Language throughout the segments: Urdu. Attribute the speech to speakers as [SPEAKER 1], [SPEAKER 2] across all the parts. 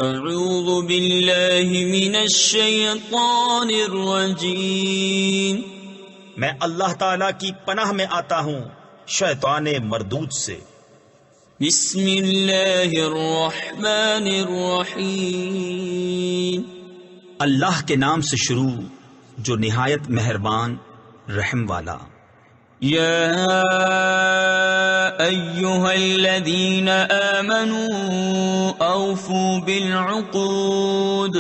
[SPEAKER 1] اعوذ باللہ من الشیطان الرجیم،
[SPEAKER 2] میں اللہ تعالی کی پناہ میں آتا ہوں شیطان مردود سے۔
[SPEAKER 1] بسم اللہ الرحمن الرحیم،
[SPEAKER 2] اللہ کے نام سے شروع جو نہایت مہربان رحم والا۔
[SPEAKER 1] یا ایہا الذین آمنوا اوفوا بالعقود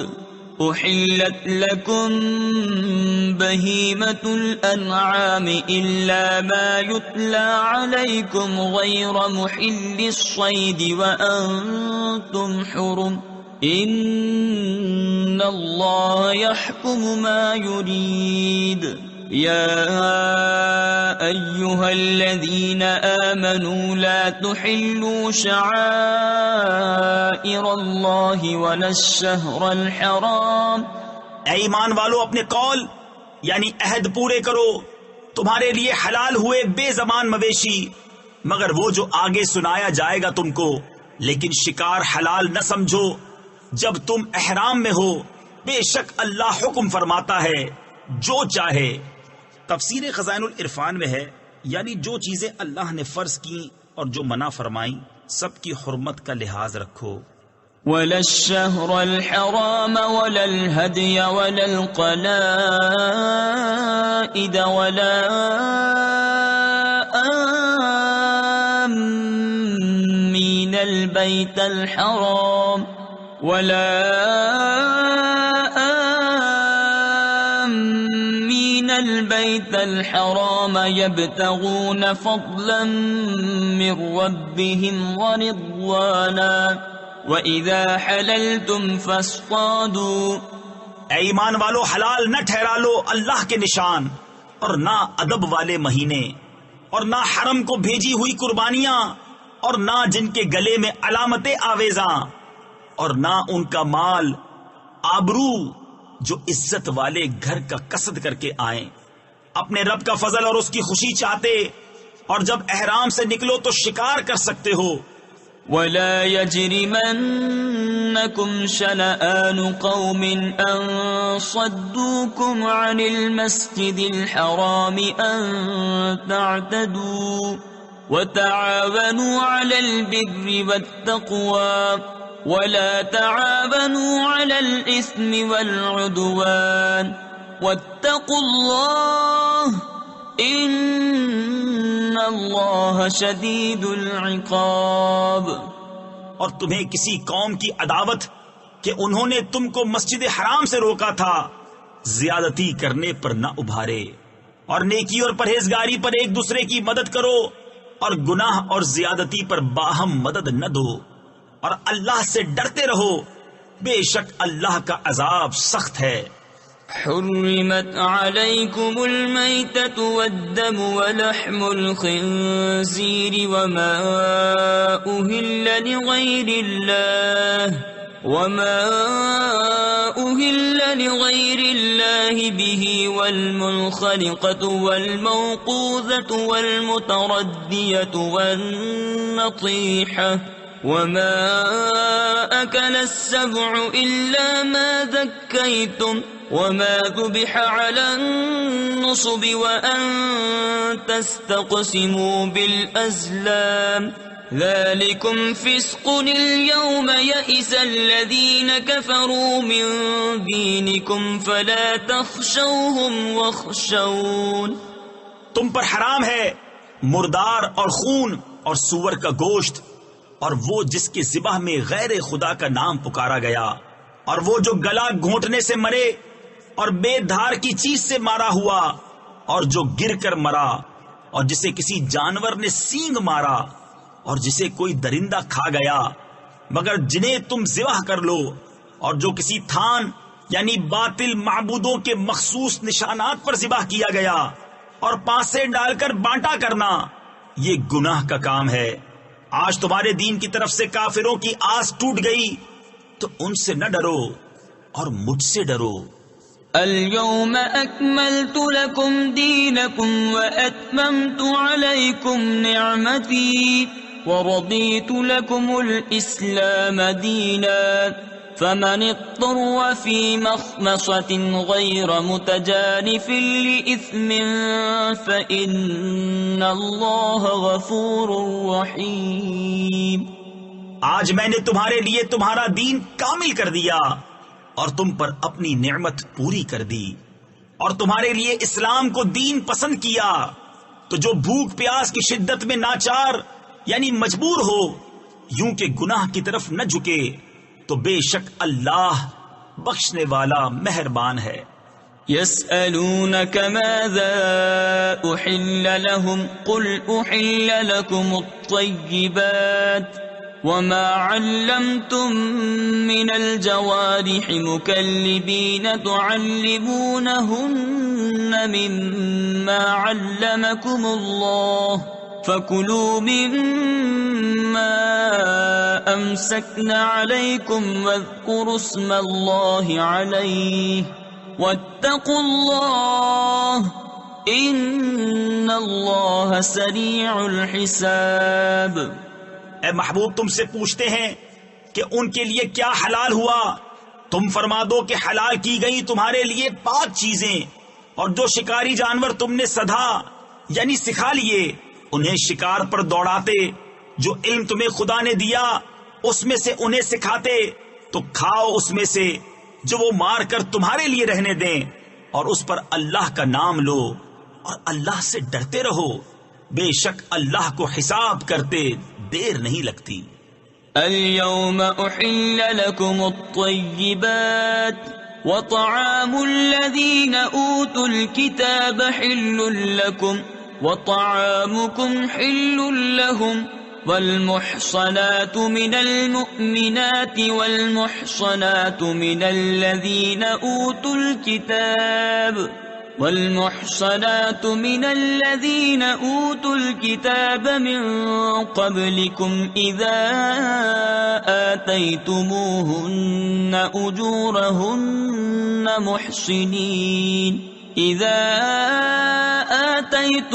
[SPEAKER 1] احلت لکم بہیمۃ الانعام الا ما یتلی علیکم غیر محل الصید وانتم حرم ان اللہ یحکم ما یرید۔ یا ایہا الذین آمنوا لا تحلوا شعائر اللہ ولا الشہر الحرام۔
[SPEAKER 2] اے ایمان والو، اپنے قول یعنی عہد پورے کرو، تمہارے لیے حلال ہوئے بے زبان مویشی مگر وہ جو آگے سنایا جائے گا تم کو، لیکن شکار حلال نہ سمجھو جب تم احرام میں ہو، بے شک اللہ حکم فرماتا ہے جو چاہے۔ تفسیر خزائن العرفان میں ہے یعنی جو چیزیں اللہ نے فرض کی اور جو منع فرمائیں سب کی حرمت کا لحاظ رکھو۔
[SPEAKER 1] ولا الشهر الحرام ولا الهدي ولا القلائد ولا آمين البيت الحرام ولا البيت الحرام يبتغون فضلا من ربهم ورضوانا وإذا حللتم فاصطادوا۔
[SPEAKER 2] اے ایمان والو، حلال نہ ٹھہرا لو اللہ کے نشان اور نہ ادب والے مہینے اور نہ حرم کو بھیجی ہوئی قربانیاں اور نہ جن کے گلے میں علامتیں آویزاں اور نہ ان کا مال آبرو جو عزت والے گھر کا قصد کر کے آئیں، اپنے رب کا فضل اور اس کی خوشی چاہتے، اور جب احرام سے نکلو تو شکار کر سکتے ہو۔
[SPEAKER 1] ولا يجرمنكم شنآن قوم أن صدوكم عن المسجد الحرام أن تعتدوا وتعاونوا على البر والتقوى ولا تعاونوا على الإثم والعدوان واتقوا الله ان اللہ شدید العقاب۔
[SPEAKER 2] اور تمہیں کسی قوم کی عداوت کہ انہوں نے تم کو مسجد حرام سے روکا تھا زیادتی کرنے پر نہ ابھارے، اور نیکی اور پرہیزگاری پر ایک دوسرے کی مدد کرو، اور گناہ اور زیادتی پر باہم مدد نہ دو، اور اللہ سے ڈرتے رہو، بے شک اللہ کا عذاب سخت ہے۔
[SPEAKER 1] حرمت علیکم المیتۃ والدم ولحم الخنزیر وما أهل لغیر اللہ به والمنخنقۃ والموقوذۃ والمتردیۃ والنطیحۃ وما أكل السبع إلا ما ذكيتم وما ذبح على النصب وأن تستقسموا بالأزلام ذلكم فسق اليوم يئس الذين كفروا من دينكم فلا تخشوهم واخشون۔
[SPEAKER 2] تم پر حرام ہے مردار اور خون اور سور کا گوشت، اور وہ جس کے ذبح میں غیر خدا کا نام پکارا گیا، اور وہ جو گلا گھونٹنے سے مرے اور بے دھار کی چیز سے مارا ہوا، اور جو گر کر مرا، اور جسے کسی جانور نے سینگ مارا، اور جسے کوئی درندہ کھا گیا، مگر جنہیں تم ذبح کر لو، اور جو کسی تھان یعنی باطل معبودوں کے مخصوص نشانات پر ذبح کیا گیا، اور پانسے ڈال کر بانٹا کرنا، یہ گناہ کا کام ہے۔ آج تمہارے دین کی طرف سے کافروں کی آس ٹوٹ گئی، تو ان سے نہ ڈرو اور مجھ سے ڈرو۔
[SPEAKER 1] اليوم اکملت لکم دینکم واتممت علیکم نعمتی ورضیت لکم الاسلام دینا فمن اضطر في مخمصة غير متجانف لإثم فإن الله غفور رحيم۔
[SPEAKER 2] آج میں نے تمہارے لیے تمہارا دین کامل کر دیا اور تم پر اپنی نعمت پوری کر دی اور تمہارے لیے اسلام کو دین پسند کیا، تو جو بھوک پیاس کی شدت میں ناچار یعنی مجبور ہو یوں کہ گناہ کی طرف نہ جھکے، تو بے شک اللہ بخشنے والا مہربان ہے۔
[SPEAKER 1] يسألونك ماذا أحل لهم قل أحل لكم الطيبات وما علمتم من الجوارح مكلبين تعلمونهن مما علمكم الله فَكُلُوا مِمَّا أَمْسَكْنَ عَلَيْكُمْ وَاذْكُرُوا اسْمَ اللَّهِ عَلَيْهِ وَاتَّقُوا اللَّهَ إِنَّ اللَّهَ سَرِيعُ الْحِسَابِ۔
[SPEAKER 2] اے محبوب تم سے پوچھتے ہیں کہ ان کے لیے کیا حلال ہوا، تم فرما دو کہ حلال کی گئی تمہارے لیے پاک چیزیں، اور جو شکاری جانور تم نے سدھا یعنی سکھا لیے انہیں شکار پر دوڑاتے، جو علم تمہیں خدا نے دیا اس میں سے انہیں سکھاتے، تو کھاؤ اس میں سے جو وہ مار کر تمہارے لیے رہنے دیں، اور اس پر اللہ کا نام لو اور اللہ سے ڈرتے رہو، بے شک اللہ کو حساب کرتے دیر نہیں لگتی۔
[SPEAKER 1] اليوم أحل لكم الطيبات وطعام الذين أوتوا الكتاب حل لكم وطعامكم حل لهم والمحصنات من المؤمنات والمحصنات من الذين أوتوا الكتاب من قبلكم إذا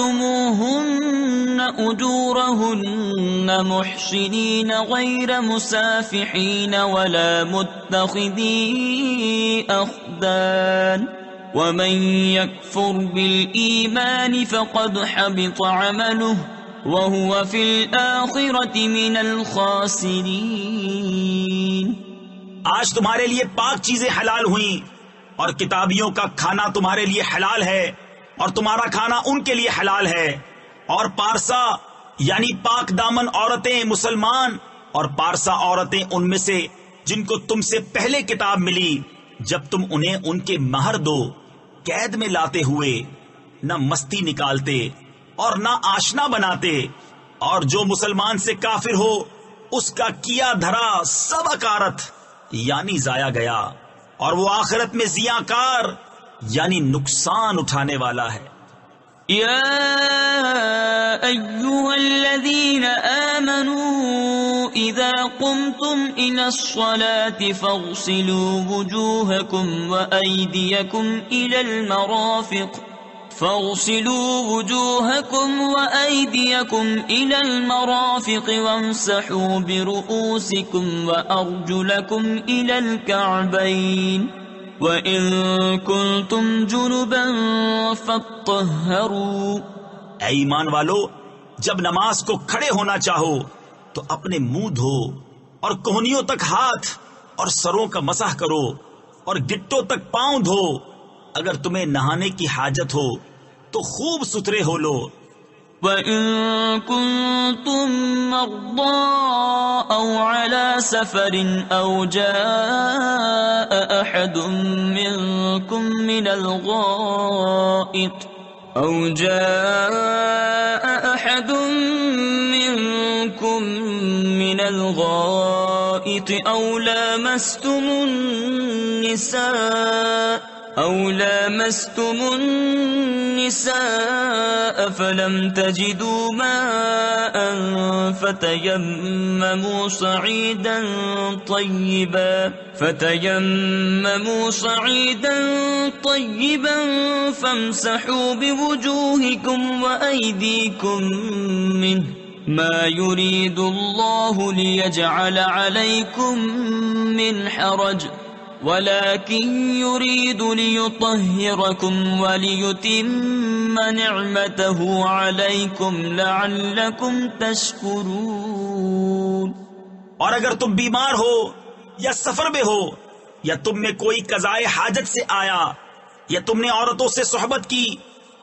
[SPEAKER 1] آتيتموهن أجورهن محصنين غير مسافحين ولا متخذي أخدان ومن يكفر بالإيمان فقد حبط عمله وهو في الآخرة من الخاسرين۔
[SPEAKER 2] آج تمہارے لیے پاک چیزیں حلال ہوئیں اور کتابیوں کا کھانا تمہارے لیے حلال ہے اور تمہارا کھانا ان کے لیے حلال ہے، اور پارسا یعنی پاک دامن عورتیں مسلمان اور پارسا عورتیں ان میں سے جن کو تم سے پہلے کتاب ملی، جب تم انہیں ان کے مہر دو قید میں لاتے ہوئے، نہ مستی نکالتے اور نہ آشنا بناتے، اور جو مسلمان سے کافر ہو اس کا کیا دھرا سب اکارت یعنی ضائع گیا، اور وہ آخرت میں زیاں کار یعنی نقصان اٹھانے والا ہے۔
[SPEAKER 1] یا ایھا الذین آمنوا اذا قمتم الى الصلاة فاغسلوا وجوهكم وأيديكم إلى المرافق وامسحوا برؤوسكم وأرجلكم إلى الكعبين وَإِن كُنتُمْ جُنُبًا فَاطَّهَّرُوا۔
[SPEAKER 2] اے ایمان والو، جب نماز کو کھڑے ہونا چاہو تو اپنے منہ دھو اور کوہنیوں تک ہاتھ اور سروں کا مسح کرو اور گٹوں تک پاؤں دھو، اگر تمہیں نہانے کی حاجت ہو تو خوب ستھرے ہو لو۔
[SPEAKER 1] وَإِن كُنتُم مَّرْضَىٰ أَوْ عَلَىٰ سَفَرٍ أَوْ جَاءَ أَحَدٌ مِّنكُم من الغائط أو لامستم النساء فلم تجدوا ماء فتيمموا صعيدا طيبا فامسحوا بوجوهكم وأيديكم منه ما يريد الله ليجعل عليكم من حرج ولكن يريد ليطهركم وليتم نعمته عليكم لعلكم تشكرون۔
[SPEAKER 2] اور اگر تم بیمار ہو یا سفر میں ہو یا تم میں کوئی قضائے حاجت سے آیا یا تم نے عورتوں سے صحبت کی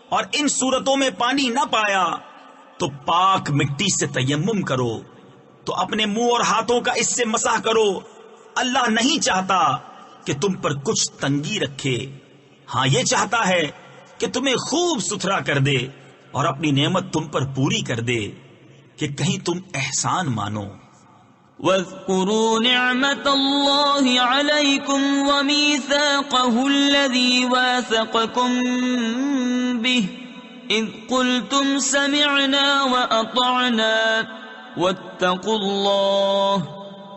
[SPEAKER 2] اور ان صورتوں میں پانی نہ پایا تو پاک مٹی سے تیمم کرو، تو اپنے منہ اور ہاتھوں کا اس سے مسح کرو۔ اللہ نہیں چاہتا کہ تم پر کچھ تنگی رکھے، ہاں یہ چاہتا ہے کہ تمہیں خوب ستھرا کر دے اور اپنی نعمت تم پر پوری کر دے کہ کہیں تم احسان مانو۔
[SPEAKER 1] واذكروا نعمة الله عليكم وميثاقه الذي واثقكم به إذ قلتم سمعنا وأطعنا واتقوا الله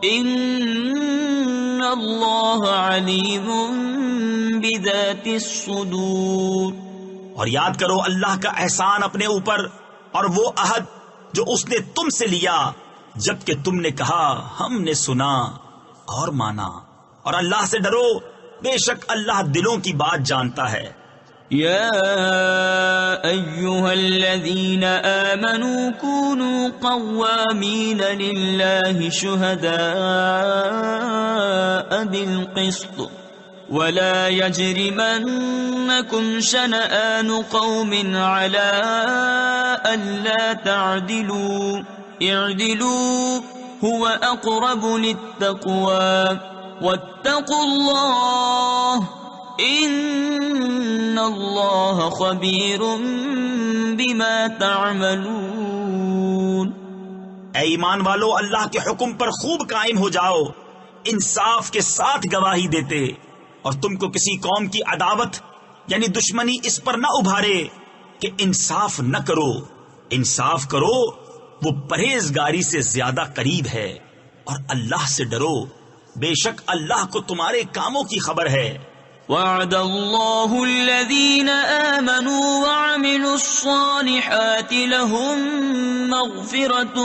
[SPEAKER 1] إن الله عليم بذات الصدور۔
[SPEAKER 2] اور یاد کرو اللہ کا احسان اپنے اوپر اور وہ عہد جو اس نے تم سے لیا جبکہ تم نے کہا ہم نے سنا اور مانا، اور اللہ سے ڈرو بے شک اللہ دلوں کی بات جانتا ہے۔
[SPEAKER 1] یا ایھا الذین آمنوا کونوا قوامین للہ شہداء بالقسط ولا يجرمنكم شنآن قوم على ألا تعدلوا اعدلوا هو اقرب للتقوى واتقوا الله ان الله خبير بما تعملون۔
[SPEAKER 2] اے ایمان والو، اللہ کے حکم پر خوب قائم ہو جاؤ، انصاف کے ساتھ گواہی دیتے، اور تم کو کسی قوم کی عداوت یعنی دشمنی اس پر نہ ابھارے کہ انصاف نہ کرو۔ انصاف کرو، وہ پرہیزگاری سے زیادہ قریب ہے، اور اللہ سے ڈرو بے شک اللہ کو تمہارے کاموں کی خبر ہے۔
[SPEAKER 1] وعد اللہ الذین آمنوا وعملوا الصالحات لهم مغفرة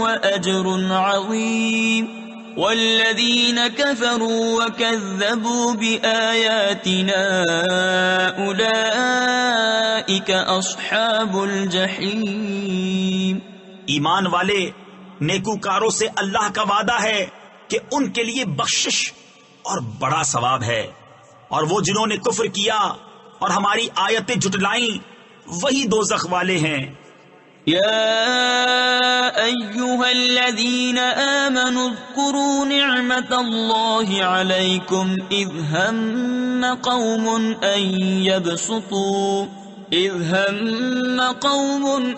[SPEAKER 1] وأجر عظیم والذین كفروا وكذبوا بآیاتنا أولئک اصحاب الجحیم۔
[SPEAKER 2] ایمان والے نیکوکاروں سے اللہ کا وعدہ ہے کہ ان کے لیے بخشش اور بڑا ثواب ہے، اور وہ جنہوں نے کفر کیا اور ہماری آیتیں جھٹلائیں وہی دوزخ والے ہیں۔
[SPEAKER 1] یا ایھا الذین آمنوا اذکروا نعمت اللہ علیکم اذ ہم قوم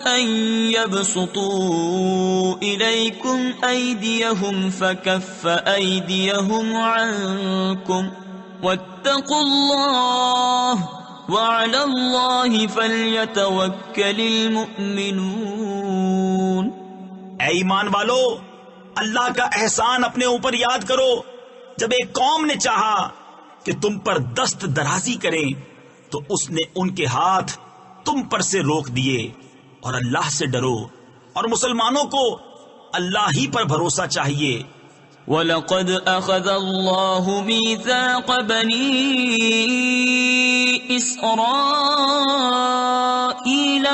[SPEAKER 1] أن يبسطوا إليكم أيديهم فكف أيديهم عنكم واتقوا الله وعلى الله فليتوكل المؤمنون۔
[SPEAKER 2] اے ایمان والو، اللہ کا احسان اپنے اوپر یاد کرو جب ایک قوم نے چاہا کہ تم پر دست درازی کریں تو اس نے ان کے ہاتھ تم پر سے روک دیے، اور اللہ سے ڈرو اور مسلمانوں کو اللہ ہی پر بھروسہ چاہیے۔
[SPEAKER 1] وَلَقَدْ أَخَذَ اللَّهُ مِيثَاقَ بَنِي إِسْرَائِيلَ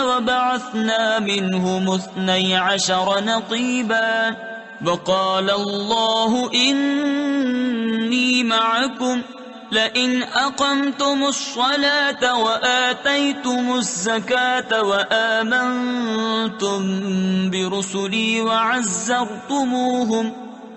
[SPEAKER 1] وَبَعَثْنَا مِنْهُمُ 12 نَقِيبًا وَقَالَ اللَّهُ إِنِّي مَعَكُمْ لئن أقمتم الصلاة وآتيتم الزكاة وآمنتم برسلي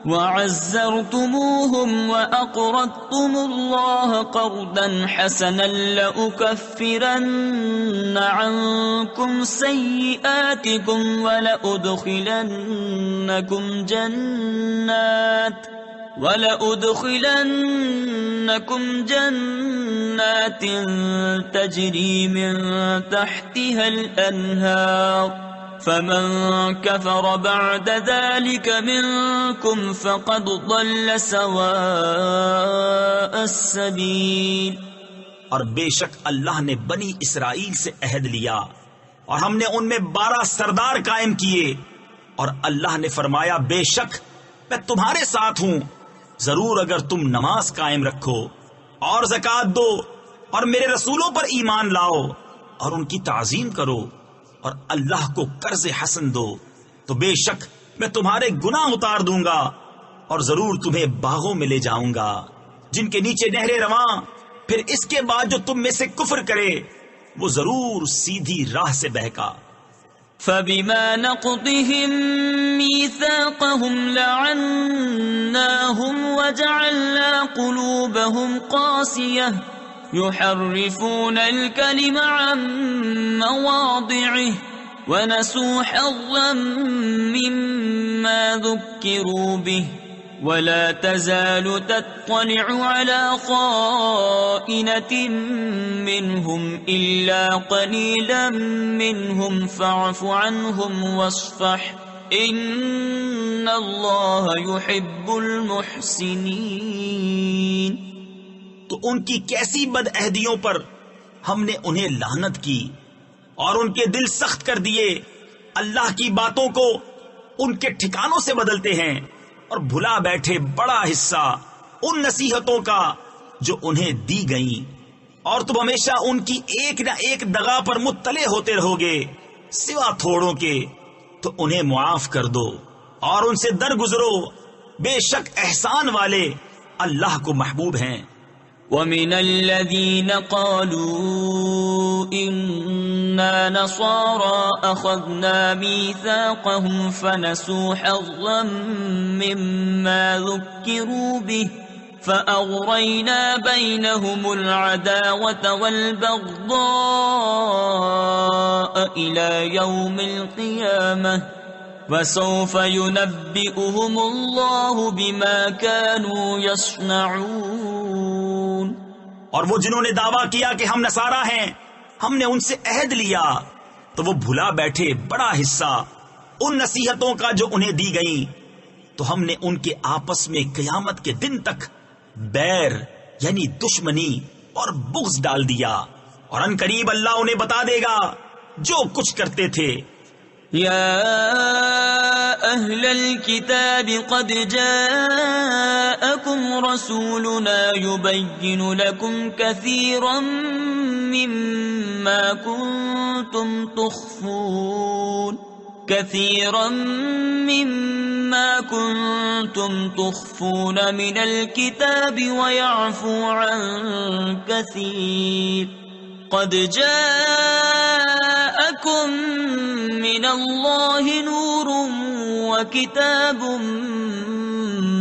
[SPEAKER 1] وعزرتموهم وأقرضتم الله قرضا حسنا لأكفرن عنكم سيئاتكم ولأدخلنكم جنات تجري من تحتها الأنهار فمن كفر بعد ذلك منكم فقد ضل سواء السبيل۔
[SPEAKER 2] اور بے شک اللہ نے بنی اسرائیل سے عہد لیا، اور ہم نے ان میں 12 سردار قائم کیے، اور اللہ نے فرمایا بے شک میں تمہارے ساتھ ہوں، ضرور اگر تم نماز قائم رکھو اور زکوٰۃ دو اور میرے رسولوں پر ایمان لاؤ اور ان کی تعظیم کرو اور اللہ کو قرض حسن دو تو بے شک میں تمہارے گناہ اتار دوں گا اور ضرور تمہیں باغوں میں لے جاؤں گا جن کے نیچے نہریں رواں، پھر اس کے بعد جو تم میں سے کفر کرے وہ ضرور سیدھی راہ سے بہکا۔
[SPEAKER 1] فبما نقضهم ميثاقهم لعناهم وجعلنا قلوبهم قاسية يحرفون الكلم عن مواضعه ونسوا حظا مما ذكروا به ولا تزال تطلع على خائنة منهم إلا قليلا منهم فاعف عنهم واصفح إن الله يحب المحسنين۔
[SPEAKER 2] تو ان کی کیسی بد عہدیوں پر ہم نے انہیں لعنت کی اور ان کے دل سخت کر دیے، اللہ کی باتوں کو ان کے ٹھکانوں سے بدلتے ہیں اور بھلا بیٹھے بڑا حصہ ان نصیحتوں کا جو انہیں دی گئیں، اور تم ہمیشہ ان کی ایک نہ ایک دغا پر مطلع ہوتے رہو گے سوا تھوڑوں کے، تو انہیں معاف کر دو اور ان سے درگزرو، بے شک احسان والے اللہ کو محبوب ہیں۔
[SPEAKER 1] وَمِنَ الَّذِينَ قَالُوا إِنَّا نَصَارَىٰ أَخَذْنَا مِيثَاقَهُمْ فَنَسُوا حَظًّا مِّمَّا ذُكِّرُوا بِهِ فَأَغْرَيْنَا بَيْنَهُمُ الْعَدَاوَةَ وَالْبَغْضَاءَ إِلَىٰ يَوْمِ الْقِيَامَةِ وَسَوْفَ يُنَبِّئُهُمُ اللَّهُ بِمَا كَانُوا يَصْنَعُونَ۔
[SPEAKER 2] اور وہ جنہوں نے دعویٰ کیا کہ ہم نصارہ ہیں، ہم نے ان سے عہد لیا، تو وہ بھلا بیٹھے بڑا حصہ ان نصیحتوں کا جو انہیں دی گئیں، تو ہم نے ان کے آپس میں قیامت کے دن تک بیر یعنی دشمنی اور بغض ڈال دیا، اور ان قریب اللہ انہیں بتا دے گا جو کچھ کرتے تھے۔
[SPEAKER 1] يا أهل الكتاب قد جاءكم رسولنا يبين لكم كثيرا مما كنتم تخفون من الكتاب ويعفو عن كثير قد جاءكم من الله نور وكتاب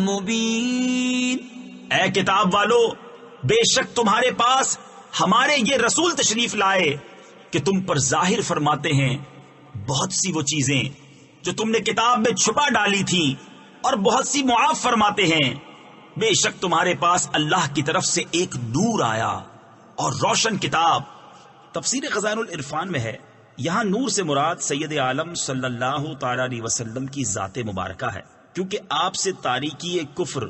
[SPEAKER 1] مبين۔
[SPEAKER 2] اے کتاب والو، بے شک تمہارے پاس ہمارے یہ رسول تشریف لائے کہ تم پر ظاہر فرماتے ہیں بہت سی وہ چیزیں جو تم نے کتاب میں چھپا ڈالی تھی، اور بہت سی معاف فرماتے ہیں۔ بے شک تمہارے پاس اللہ کی طرف سے ایک نور آیا اور روشن کتاب۔ تفسیر خزائن العرفان میں ہے، یہاں نور سے مراد سید عالم صلی اللہ تعالی علیہ وسلم کی ذات مبارکہ ہے، کیونکہ آپ سے تاریکی کفر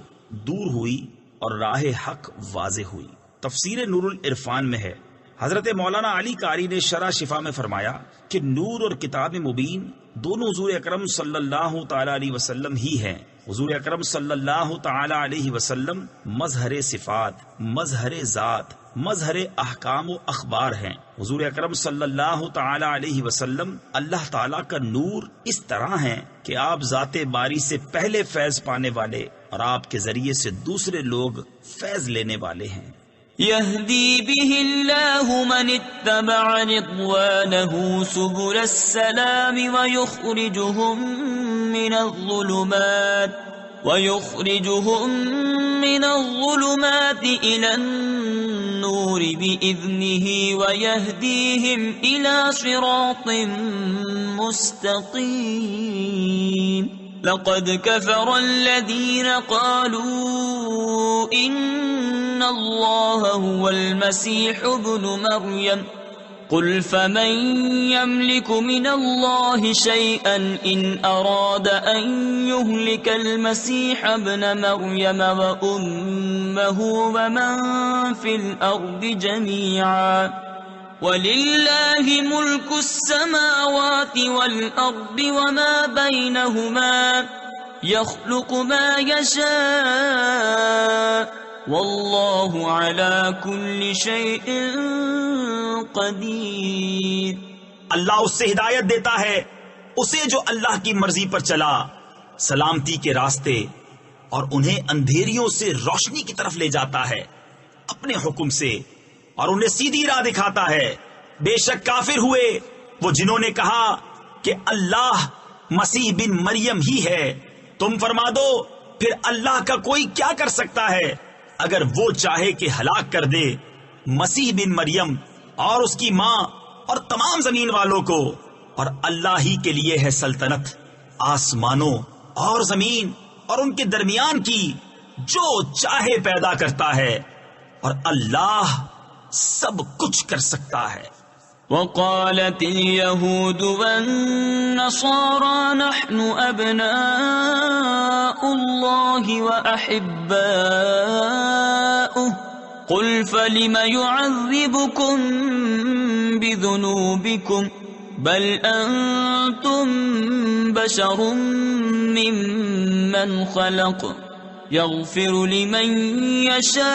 [SPEAKER 2] دور ہوئی اور راہ حق واضح ہوئی۔ تفسیر نور العرفان میں ہے، حضرت مولانا علی قاری نے شرح شفا میں فرمایا کہ نور اور کتاب مبین دونوں حضور اکرم صلی اللہ تعالی علیہ وسلم ہی ہیں۔ حضور اکرم صلی اللہ تعالی علیہ وسلم مظہر صفات، مظہر ذات، مظہر احکام و اخبار ہیں۔ حضور اکرم صلی اللہ تعالی علیہ وسلم اللہ تعالی کا نور اس طرح ہیں کہ آپ ذات باری سے پہلے فیض پانے والے اور آپ کے ذریعے سے دوسرے لوگ فیض لینے والے ہیں۔
[SPEAKER 1] يهدي به الله من اتبع رضوانه سبل السلام ويخرجهم من الظلمات إلى النور بإذنه ويهديهم إلى صراط مستقيم۔ لقد كفر الذين قالوا إن الله هو المسيح ابن مريم قل فمن يملك من الله شيئا إن أراد أن يهلك المسيح ابن مريم وأمه ومن في الأرض جميعا وَلِلَّهِ مُلْكُ السَّمَاوَاتِ وَالْأَرْضِ وَمَا بَيْنَهُمَا يَخْلُقُ مَا يَشَاءُ وَاللَّهُ عَلَى كُلِّ شَيْءٍ قَدِيرٌ۔
[SPEAKER 2] اللہ اس سے ہدایت دیتا ہے اسے جو اللہ کی مرضی پر چلا سلامتی کے راستے، اور انہیں اندھیریوں سے روشنی کی طرف لے جاتا ہے اپنے حکم سے، اور انہیں سیدھی راہ دکھاتا ہے۔ بے شک کافر ہوئے وہ جنہوں نے کہا کہ اللہ مسیح بن مریم ہی ہے۔ تم فرما دو پھر اللہ کا کوئی کیا کر سکتا ہے اگر وہ چاہے کہ ہلاک کر دے مسیح بن مریم اور اس کی ماں اور تمام زمین والوں کو، اور اللہ ہی کے لیے ہے سلطنت آسمانوں اور زمین اور ان کے درمیان کی، جو چاہے پیدا کرتا ہے، اور اللہ سب کچھ کر سکتا ہے۔
[SPEAKER 1] وقالت اليهود والنصارى نحن أبناء الله وأحباؤه قل فلم يعذبكم بذنوبكم بل أنتم بشر ممن خلق يغفر لمن يشاء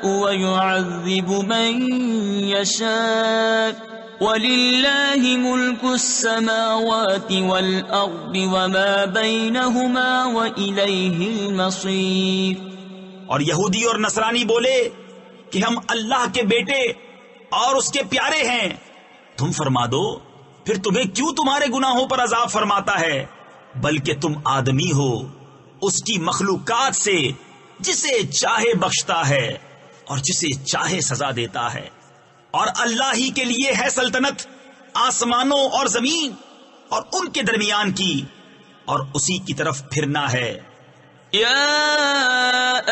[SPEAKER 1] ويعذب من يشاء وَلِلَّهِ مُلْكُ السَّمَاوَاتِ وَالْأَرْضِ وَمَا بَيْنَهُمَا وَإِلَيْهِ الْمَصِيرُ۔
[SPEAKER 2] اور یہودی اور نصرانی بولے کہ ہم اللہ کے بیٹے اور اس کے پیارے ہیں۔ تم فرما دو پھر تمہیں کیوں تمہارے گناہوں پر عذاب فرماتا ہے، بلکہ تم آدمی ہو اس کی مخلوقات سے، جسے چاہے بخشتا ہے اور جسے چاہے سزا دیتا ہے، اور اللہ ہی کے لیے ہے سلطنت آسمانوں اور زمین اور ان کے درمیان کی، اور اسی کی طرف پھرنا ہے۔
[SPEAKER 1] یا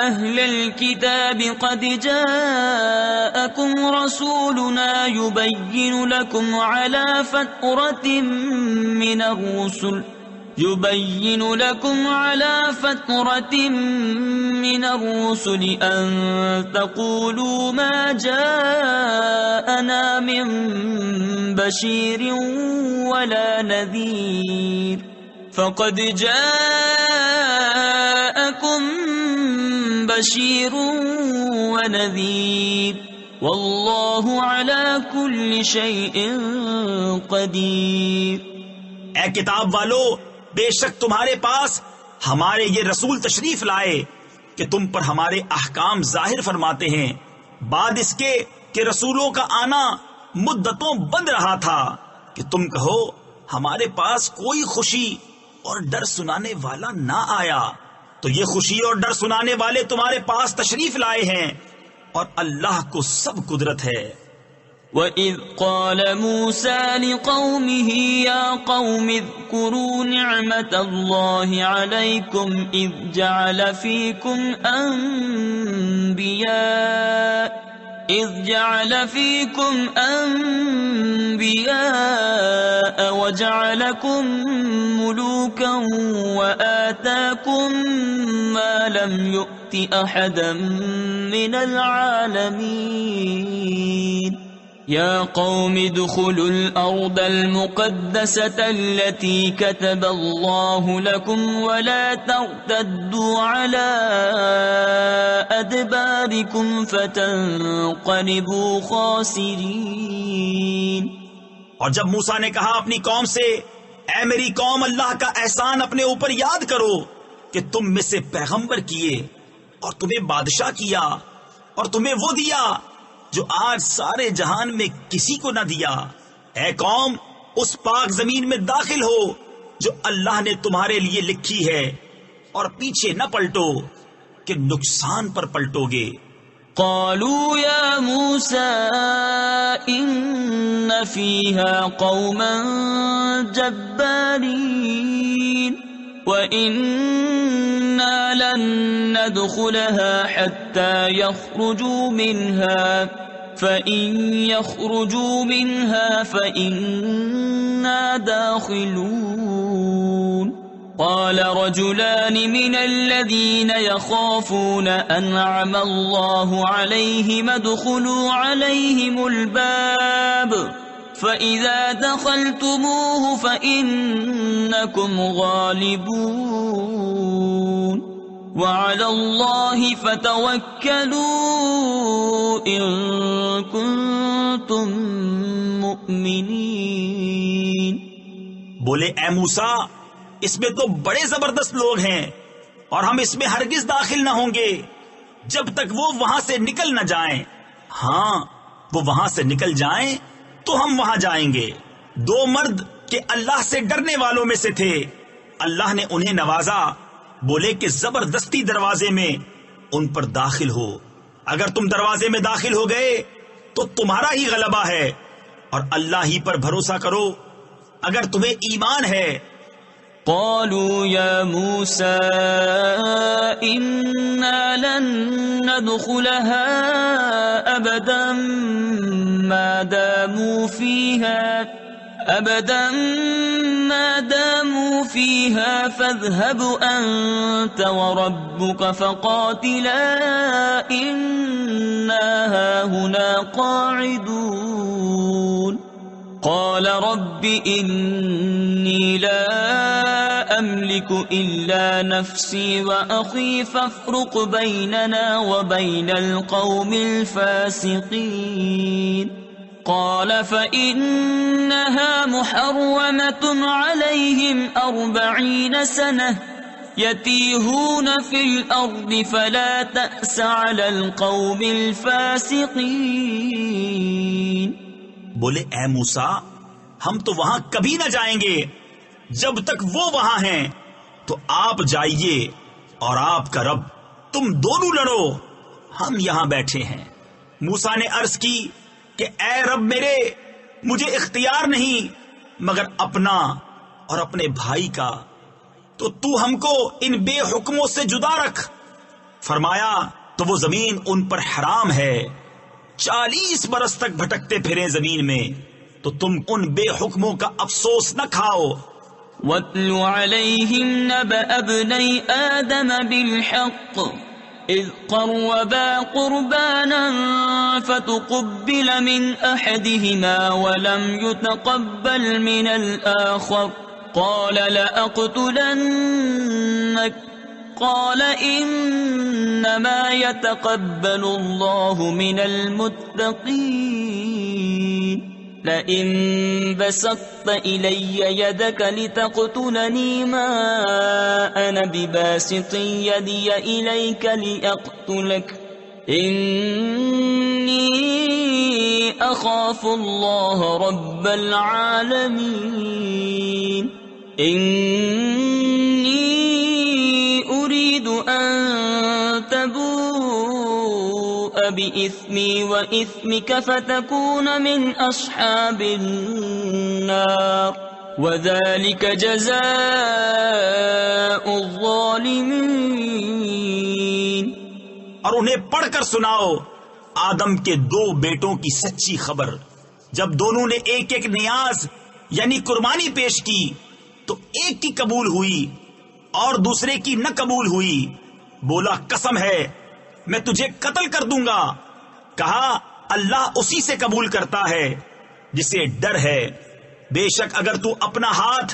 [SPEAKER 1] اہل الكتاب قد جاءکم رسولنا يبین لکم على فترة من الرسل أن تقولوا ما جاءنا من بشير ولا نذير فقد جاءكم بشير ونذير والله على كل شيء قدير۔
[SPEAKER 2] اے کتاب والو، بے شک تمہارے پاس ہمارے یہ رسول تشریف لائے کہ تم پر ہمارے احکام ظاہر فرماتے ہیں، بعد اس کے کہ رسولوں کا آنا مدتوں بند رہا تھا، کہ تم کہو ہمارے پاس کوئی خوشی اور ڈر سنانے والا نہ آیا، تو یہ خوشی اور ڈر سنانے والے تمہارے پاس تشریف لائے ہیں، اور اللہ کو سب قدرت ہے۔
[SPEAKER 1] وَإِذْ قَالَ مُوسَى لِقَوْمِهِ يَا قَوْمِ اذْكُرُوا نِعْمَةَ اللَّهِ عَلَيْكُمْ إِذْ جَعَلَ فِيكُمْ أَنْبِيَاءَ وَجَعَلَكُمْ مُلُوكًا وَآتَاكُمْ مَا لَمْ يُؤْتِ أَحَدًا مِنَ الْعَالَمِينَ يا قوم ادخلوا الأرض المقدسة التي كتب الله لكم ولا ترتدوا على أدباركم فتنقلبوا خاسرين۔
[SPEAKER 2] اور جب موسیٰ نے کہا اپنی قوم سے، اے میری قوم، اللہ کا احسان اپنے اوپر یاد کرو کہ تم میں سے پیغمبر کیے اور تمہیں بادشاہ کیا اور تمہیں وہ دیا جو آج سارے جہان میں کسی کو نہ دیا۔ اے قوم، اس پاک زمین میں داخل ہو جو اللہ نے تمہارے لیے لکھی ہے، اور پیچھے نہ پلٹو کہ نقصان پر پلٹو گے۔
[SPEAKER 1] قالوا یا موسیٰ ان فیہا قوما جبارین وَإِنَّا لَن نَّدْخُلَهَا حَتَّى يَخْرُجُوا مِنْهَا فَإِن يَخْرُجُوا مِنْهَا فَإِنَّا دَاخِلُونَ۔ قال رجلان من الذين يخافون أنعم الله عليهم ادخلوا عليهم الباب فإذا دخلتموه فإنكم غالبون وعلى الله فتوكلوا إن كنتم مؤمنين۔
[SPEAKER 2] بولے اے موسیٰ، اس میں تو بڑے زبردست لوگ ہیں اور ہم اس میں ہرگز داخل نہ ہوں گے جب تک وہ وہاں سے نکل نہ جائیں۔ ہاں، وہ وہاں سے نکل جائیں تو ہم وہاں جائیں گے۔ دو مرد کہ اللہ سے ڈرنے والوں میں سے تھے، اللہ نے انہیں نوازا، بولے کہ زبردستی دروازے میں ان پر داخل ہو۔ اگر تم دروازے میں داخل ہو گئے تو تمہارا ہی غلبہ ہے، اور اللہ ہی پر بھروسہ کرو اگر تمہیں ایمان ہے۔
[SPEAKER 1] قالوا يا موسى إنا لن ندخلها أبدا ما داموا فيها فاذهب أنت وربك فقاتلا إنا هاهنا قاعدون قال رب إني لا أملك إلا نفسي وأخي فافرق بيننا وبين القوم الفاسقين قال فإنها محرمة عليهم 40 سنة يتيهون في الأرض فلا تأس على القوم الفاسقين۔
[SPEAKER 2] بولے اے موسیٰ، ہم تو وہاں کبھی نہ جائیں گے جب تک وہ وہاں ہیں، تو آپ جائیے اور آپ کا رب، تم دونوں لڑو، ہم یہاں بیٹھے ہیں۔ موسیٰ نے عرض کی کہ اے رب میرے، مجھے اختیار نہیں مگر اپنا اور اپنے بھائی کا، تو تو ہم کو ان بے حکموں سے جدا رکھ۔ فرمایا تو وہ زمین ان پر حرام ہے، 40 برس تک بھٹکتے پھریں زمین میں، تو تم ان بے حکموں کا افسوس نہ کھاؤ۔
[SPEAKER 1] وَاتْلُ عَلَيْهِمْ نَبَأَ ابْنَيْ آدَمَ بِالْحَقِّ إِذْ قَرَّبَا قُرْبَانًا فَتُقُبِّلَ مِنْ أَحَدِهِمَا وَلَمْ يُتَقَبَّلْ مِنَ الْآخَرِ قَالَ لَأَقْتُلَنَّكَ قال انما يتقبل الله من المتقين لئن بسطت الي يدك لتقتلني ما انا بباسط يدي اليك لاقتلك اني اخاف الله رب العالمين أريد أن تبوء بإثمي وإثمك فتكون من أصحاب النار وذلك جزاء الظالمين۔
[SPEAKER 2] اور انہیں پڑھ کر سناؤ آدم کے 2 بیٹوں کی سچی خبر۔ جب دونوں نے ایک ایک نیاز یعنی قربانی پیش کی تو ایک کی قبول ہوئی اور دوسرے کی نہ قبول ہوئی۔ بولا قسم ہے میں تجھے قتل کر دوں گا۔ کہا اللہ اسی سے قبول کرتا ہے جسے ڈر ہے۔ بے شک اگر تو اپنا ہاتھ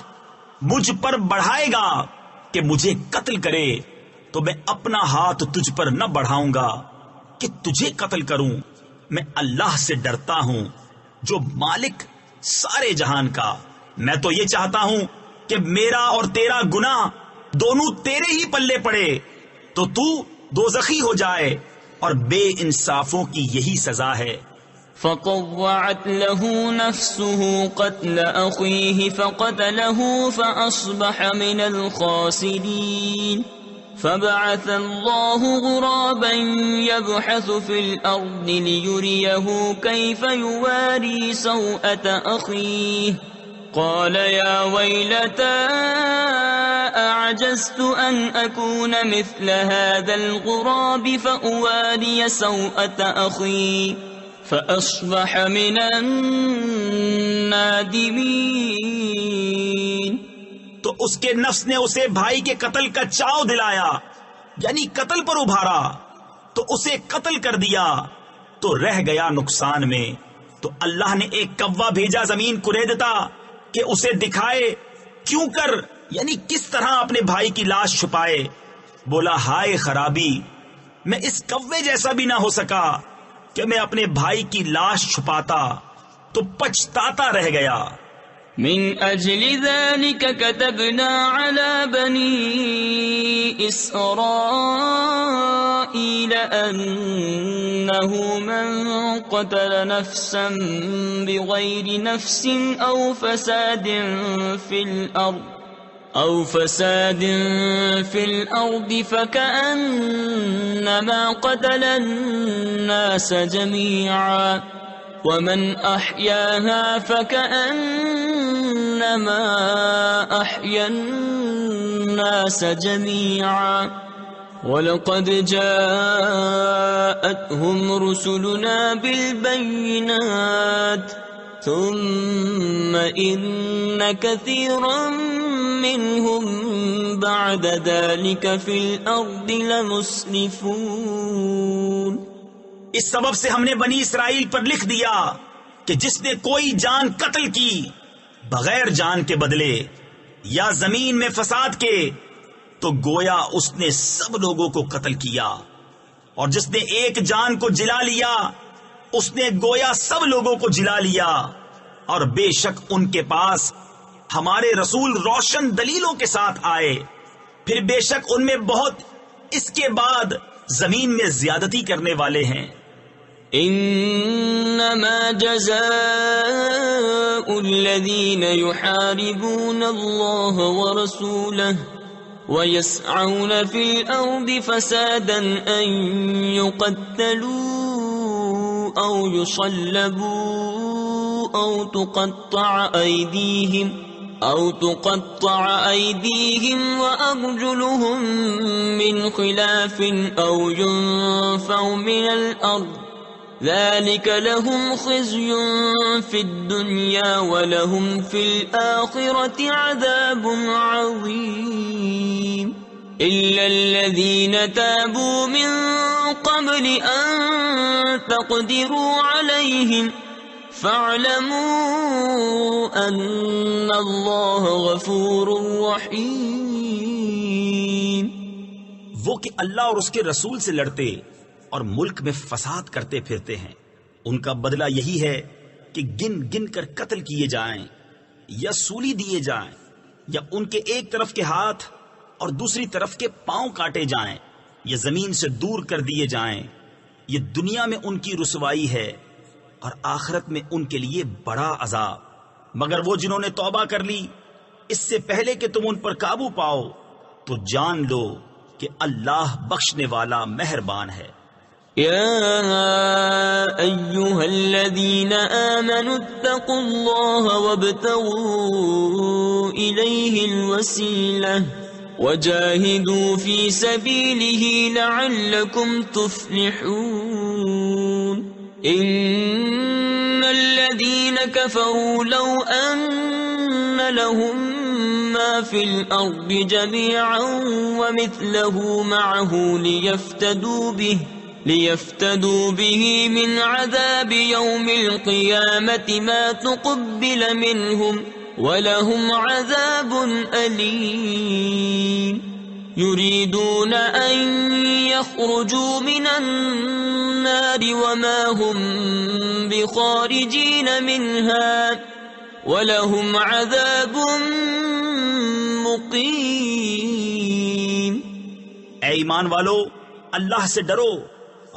[SPEAKER 2] مجھ پر بڑھائے گا کہ مجھے قتل کرے تو میں اپنا ہاتھ تجھ پر نہ بڑھاؤں گا کہ تجھے قتل کروں۔ میں اللہ سے ڈرتا ہوں جو مالک سارے جہان کا۔ میں تو یہ چاہتا ہوں کہ میرا اور تیرا گناہ دونوں تیرے ہی پلے پڑے تو تو دوزخی ہو جائے، اور بے انصافوں کی یہی سزا ہے۔
[SPEAKER 1] فطوعت له نفسه قتل أخيه فقتله فأصبح من الخاسرين فبعث الله غرابا يبحث في الأرض ليريه كيف يواري سوءة أخيه قال يا ويلتى أعجزت أن أكون مثل هذا الغراب فأواري سوءة أخي فأصبح من النادمين۔
[SPEAKER 2] تو اس کے نفس نے اسے بھائی کے قتل کا چاؤ دلایا، یعنی قتل پر ابھارا، تو اسے قتل کر دیا تو رہ گیا نقصان میں۔ تو اللہ نے ایک کوا بھیجا زمین کریدتا کہ اسے دکھائے کیوں کر، یعنی کس طرح اپنے بھائی کی لاش چھپائے۔ بولا ہائے خرابی، میں اس کوے جیسا بھی نہ ہو سکا کہ میں اپنے بھائی کی لاش چھپاتا، تو پچھتاتا رہ گیا۔
[SPEAKER 1] من اجل ذلك كتبنا على بني اسرائيل انه من قتل نفسا بغير نفس او فساد في الارض فكأنما قتل الناس جميعا ومن أحياها فكأنما أحيا الناس جميعا ولقد جاءتهم رسلنا بالبينات ثم إن كثيرا منهم بعد ذلك في الأرض لمسرفون۔
[SPEAKER 2] اس سبب سے ہم نے بنی اسرائیل پر لکھ دیا کہ جس نے کوئی جان قتل کی بغیر جان کے بدلے یا زمین میں فساد کے، تو گویا اس نے سب لوگوں کو قتل کیا، اور جس نے ایک جان کو جلا لیا اس نے گویا سب لوگوں کو جلا لیا۔ اور بے شک ان کے پاس ہمارے رسول روشن دلیلوں کے ساتھ آئے، پھر بے شک ان میں بہت اس کے بعد زمین میں زیادتی کرنے والے ہیں۔
[SPEAKER 1] انما جزاء الذين يحاربون الله ورسوله ويسعون في الارض فسادا ان يقتلوا او يصلبوا او تقطع ايديهم وارجلهم من خلاف او ينفوا من الارض ذلك لهم خزي في الدنيا ولهم في الآخرة عذاب عظيم إلا الذين تابوا من قبل أن تقدروا عليهم فاعلموا أن الله غفور رحيم۔
[SPEAKER 2] وہ کہ اللہ اور اس کے رسول سے لڑتے اور ملک میں فساد کرتے پھرتے ہیں، ان کا بدلہ یہی ہے کہ گن گن کر قتل کیے جائیں یا سولی دیے جائیں، یا ان کے ایک طرف کے ہاتھ اور دوسری طرف کے پاؤں کاٹے جائیں، یا زمین سے دور کر دیے جائیں۔ یہ دنیا میں ان کی رسوائی ہے اور آخرت میں ان کے لیے بڑا عذاب۔ مگر وہ جنہوں نے توبہ کر لی اس سے پہلے کہ تم ان پر قابو پاؤ، تو جان لو کہ اللہ بخشنے والا مہربان ہے۔
[SPEAKER 1] يا أيها الذين آمنوا اتقوا الله وابتغوا إليه الوسيلة وجاهدوا في سبيله لعلكم تفلحون إن الذين كفروا لو أن لهم ما في الأرض جميعا ومثله معه ليفتدوا به من عذاب يوم القيامة ما تقبل منهم ولهم عذاب أليم يريدون أن يخرجوا من النار وما هم بخارجين منها ولهم عذاب مقيم۔
[SPEAKER 2] اے ایمان والو، اللہ سے ڈرو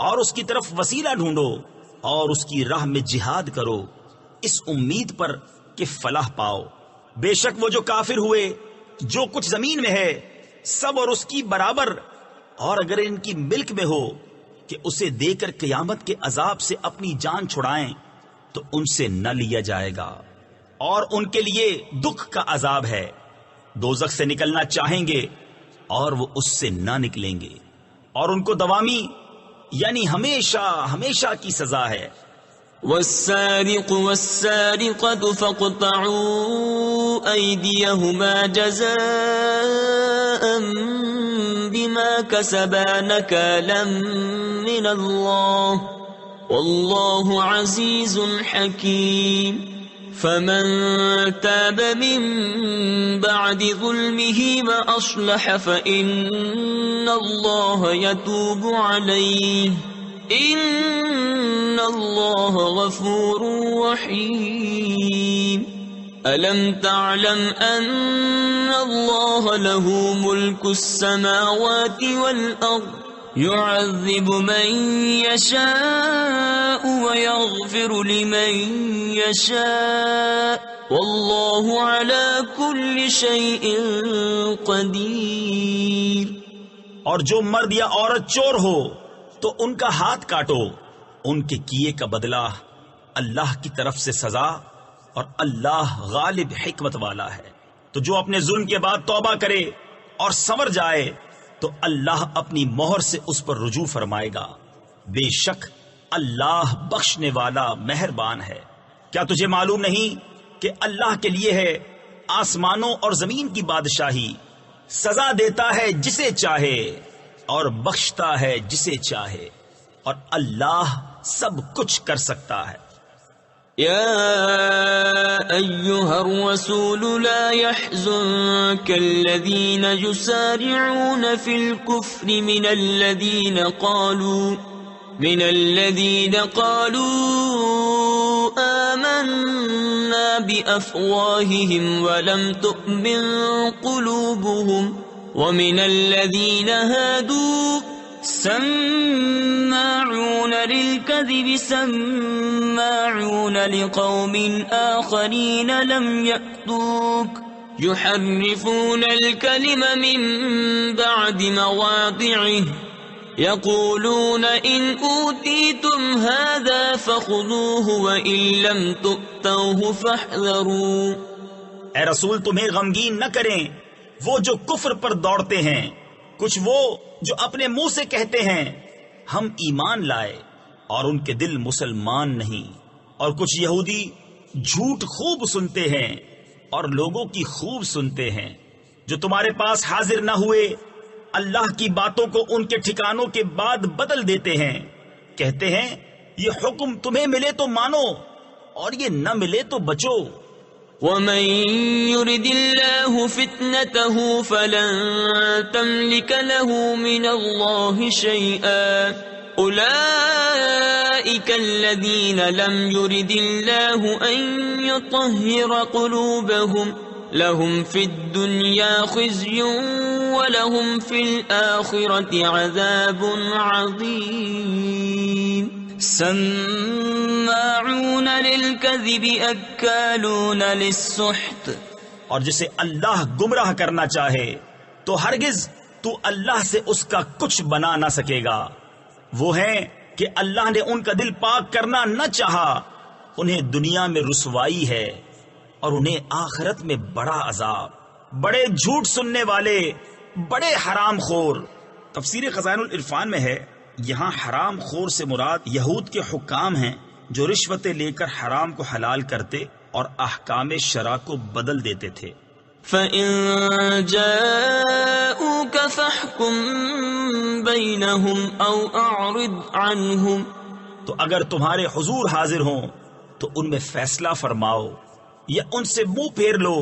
[SPEAKER 2] اور اس کی طرف وسیلہ ڈھونڈو اور اس کی راہ میں جہاد کرو، اس امید پر کہ فلاح پاؤ۔ بے شک وہ جو کافر ہوئے جو کچھ زمین میں ہے سب اور اس کی برابر، اور اگر ان کی ملک میں ہو کہ اسے دے کر قیامت کے عذاب سے اپنی جان چھڑائیں تو ان سے نہ لیا جائے گا، اور ان کے لیے دکھ کا عذاب ہے۔ دوزخ سے نکلنا چاہیں گے اور وہ اس سے نہ نکلیں گے، اور ان کو دوامی یعنی ہمیشہ ہمیشہ کی سزا ہے۔
[SPEAKER 1] والسارق والسارقة فاقطعوا أيديهما جزاء بما كسبا نكالا من الله والله عزيز حكيم فمن تاب من بعد ظلمه وأصلح فإن الله يتوب عليه إن الله غفور رحيم ألم تعلم أن الله له ملك السماوات والأرض يعذب من يشاء ويغفر لمن يشاء والله على كل شيء قدير.
[SPEAKER 2] اور جو مرد یا عورت چور ہو تو ان کا ہاتھ کاٹو، ان کے کیے کا بدلہ اللہ کی طرف سے سزا، اور اللہ غالب حکمت والا ہے. تو جو اپنے ظلم کے بعد توبہ کرے اور سنور جائے تو اللہ اپنی مہر سے اس پر رجوع فرمائے گا. بے شک اللہ بخشنے والا مہربان ہے. کیا تجھے معلوم نہیں کہ اللہ کے لیے ہے آسمانوں اور زمین کی بادشاہی، سزا دیتا ہے جسے چاہے اور بخشتا ہے جسے چاہے، اور اللہ سب کچھ کر سکتا ہے.
[SPEAKER 1] يا أيها الرسول لا يحزنك الذين يسارعون في الكفر من الذين قالوا آمنا بأفواههم ولم تؤمن قلوبهم ومن الذين هادوا سماعون للكذب سماعون لقوم آخرين لم يأتوك يحرفون الكلم من بعد مواضعه يقولون إن أوتيتم هذا فخذوه وإن لم تؤتوه فاحذروا.
[SPEAKER 2] اے رسول تمہیں غمگین نہ کریں وہ جو کفر پر دوڑتے ہیں، کچھ وہ جو اپنے منہ سے کہتے ہیں ہم ایمان لائے اور ان کے دل مسلمان نہیں، اور کچھ یہودی جھوٹ خوب سنتے ہیں اور لوگوں کی خوب سنتے ہیں، جو تمہارے پاس حاضر نہ ہوئے اللہ کی باتوں کو ان کے ٹھکانوں کے بعد بدل دیتے ہیں، کہتے ہیں یہ حکم تمہیں ملے تو مانو اور یہ نہ ملے تو بچو.
[SPEAKER 1] ومن يرد الله فتنته فلن تملك له من الله شيئا أولئك الذين لم يرد الله أن يطهر قلوبهم لهم في الدنيا خزي ولهم في الآخرة عذاب عظيم. سماعون للكذب اکالون للسحت.
[SPEAKER 2] اور جسے اللہ گمراہ کرنا چاہے تو ہرگز تو اللہ سے اس کا کچھ بنا نہ سکے گا. وہ ہیں کہ اللہ نے ان کا دل پاک کرنا نہ چاہا، انہیں دنیا میں رسوائی ہے اور انہیں آخرت میں بڑا عذاب. بڑے جھوٹ سننے والے، بڑے حرام خور. تفسیر خزائن العرفان میں ہے یہاں حرام خور سے مراد یہود کے حکام ہیں جو رشوتیں لے کر حرام کو حلال کرتے اور احکام شرع کو بدل دیتے تھے.
[SPEAKER 1] فَإِن جَاءُوكَ فَاحْكُم بَيْنَهُمْ أَوْ أَعْرِضْ عَنْهُمْ.
[SPEAKER 2] تو اگر تمہارے حضور حاضر ہوں تو ان میں فیصلہ فرماؤ یا ان سے منہ پھیر لو.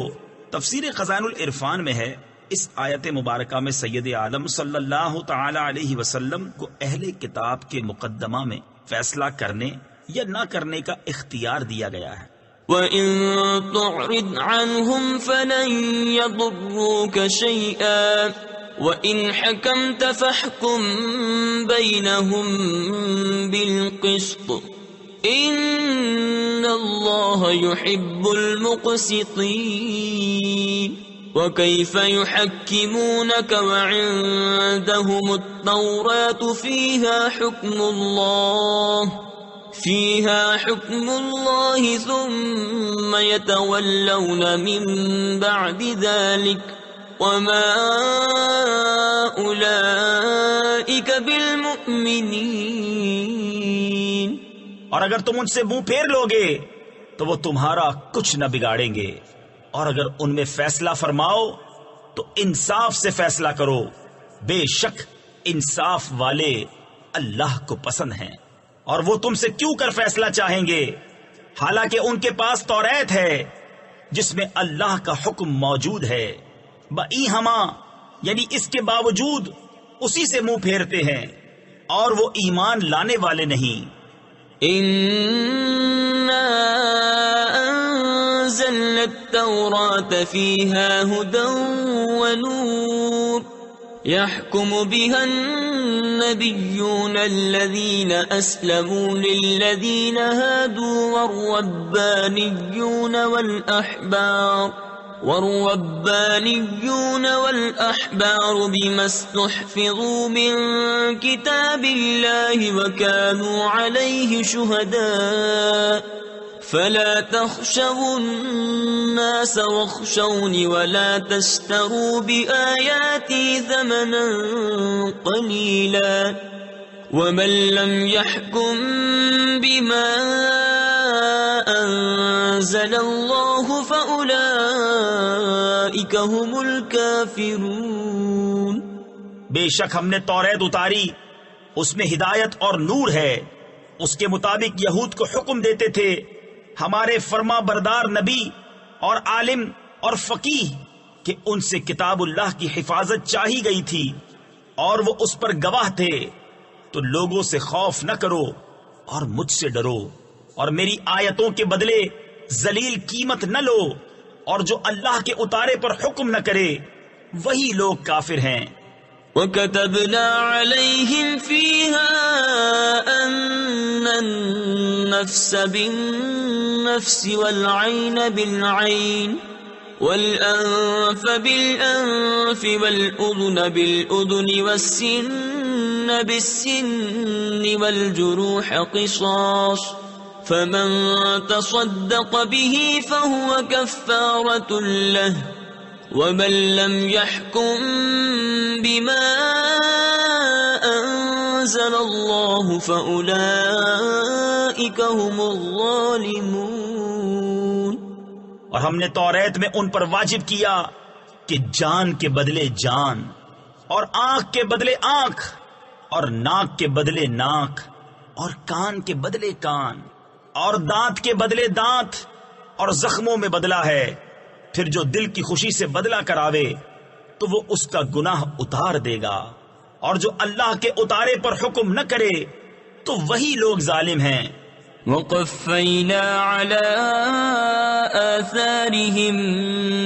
[SPEAKER 2] تفسیر خزائن العرفان میں ہے اس آیت مبارکہ میں سید عالم صلی اللہ تعالی علیہ وسلم کو اہل کتاب کے مقدمہ میں فیصلہ کرنے یا نہ کرنے کا اختیار دیا گیا ہے.
[SPEAKER 1] وَإِن تُعْرِضْ عَنْهُمْ فَلَن يَضُرُّوكَ شَيْئًا وَإِنْ حَكَمْتَ فَاحْكُم بَيْنَهُم بِالْقِسْطِ إِنَّ اللَّهَ يُحِبُّ الْمُقْسِطِينَ. وَكَيْفَ يُحَكِّمُونَكَ وَعِندَهُمُ التَّوْرَاةُ فِيهَا حُكْمُ اللَّهِ ثُمَّ يَتَوَلَّوْنَ مِن بَعْدِ ذَلِكَ وَمَا أُولَئِكَ بِالْمُؤْمِنِينَ.
[SPEAKER 2] اور اگر تم ان سے منہ پھیر لوگے تو وہ تمہارا کچھ نہ بگاڑیں گے، اور اگر ان میں فیصلہ فرماؤ تو انصاف سے فیصلہ کرو، بے شک انصاف والے اللہ کو پسند ہیں۔ اور وہ تم سے کیوں کر فیصلہ چاہیں گے حالانکہ ان کے پاس توریت ہے جس میں اللہ کا حکم موجود ہے، بئی ہما یعنی اس کے باوجود اسی سے منہ پھیرتے ہیں اور وہ ایمان لانے والے نہیں۔
[SPEAKER 1] إنا أنزلنا التوراة فيها هدى ونور يحكم بها النبيون الذين أسلموا للذين هادوا والربانيون والأحبار بما استحفظوا من كتاب الله وكانوا عليه شهداء فلا تخشوا الناس واخشوني ولا تشتروا بآياتي ثمنا قليلا ومن لم يحكم بما أنزل الله فأولئك هم الكافرون۔
[SPEAKER 2] بے شک ہم نے توریت اتاری، اس میں ہدایت اور نور ہے۔ اس کے مطابق یہود کو حکم دیتے تھے ہمارے فرما بردار نبی اور عالم اور فقیہ کہ ان سے کتاب اللہ کی حفاظت چاہی گئی تھی اور وہ اس پر گواہ تھے، تو لوگوں سے خوف نہ کرو اور مجھ سے ڈرو، اور میری آیتوں کے بدلے ذلیل قیمت نہ لو، اور جو اللہ کے اتارے پر حکم نہ کرے وہی لوگ کافر ہیں۔
[SPEAKER 1] وَكَتَبْنَا عَلَيْهِمْ فِيهَا أَنَّ النَّفْسَ بِالنَّفْسِ وَالْعَيْنَ بِالْعَيْنِ وَالْأَنفَ بِالْأَنفِ وَالْأُذُنَ بِالْأُذُنِ وَالسِّنَّ بِالسِّنِّ وَالْجُرُوحَ قِصَاصٌ فَمَن تَصَدَّقَ بِهِ فَهُوَ كَفَّارَةٌ لَهُ وَمَن لَّمْ يَحْكُم بِمَا أَنزَلَ اللَّهُ فَأُولَئِكَ هُمُ الظَّالِمُونَ۔
[SPEAKER 2] اور ہم نے توریت میں ان پر واجب کیا کہ جان کے بدلے جان، اور آنکھ کے بدلے آنکھ، اور ناک کے بدلے ناک، اور کان کے بدلے کان، اور دانت کے بدلے دانت، اور زخموں میں بدلہ ہے۔ پھر جو دل کی خوشی سے بدلہ کراوے تو وہ اس کا گناہ اتار دے گا، اور جو اللہ کے اتارے پر حکم نہ کرے تو وہی لوگ ظالم ہیں۔
[SPEAKER 1] وَقَفَّيْنَا عَلَىٰ آثَارِهِم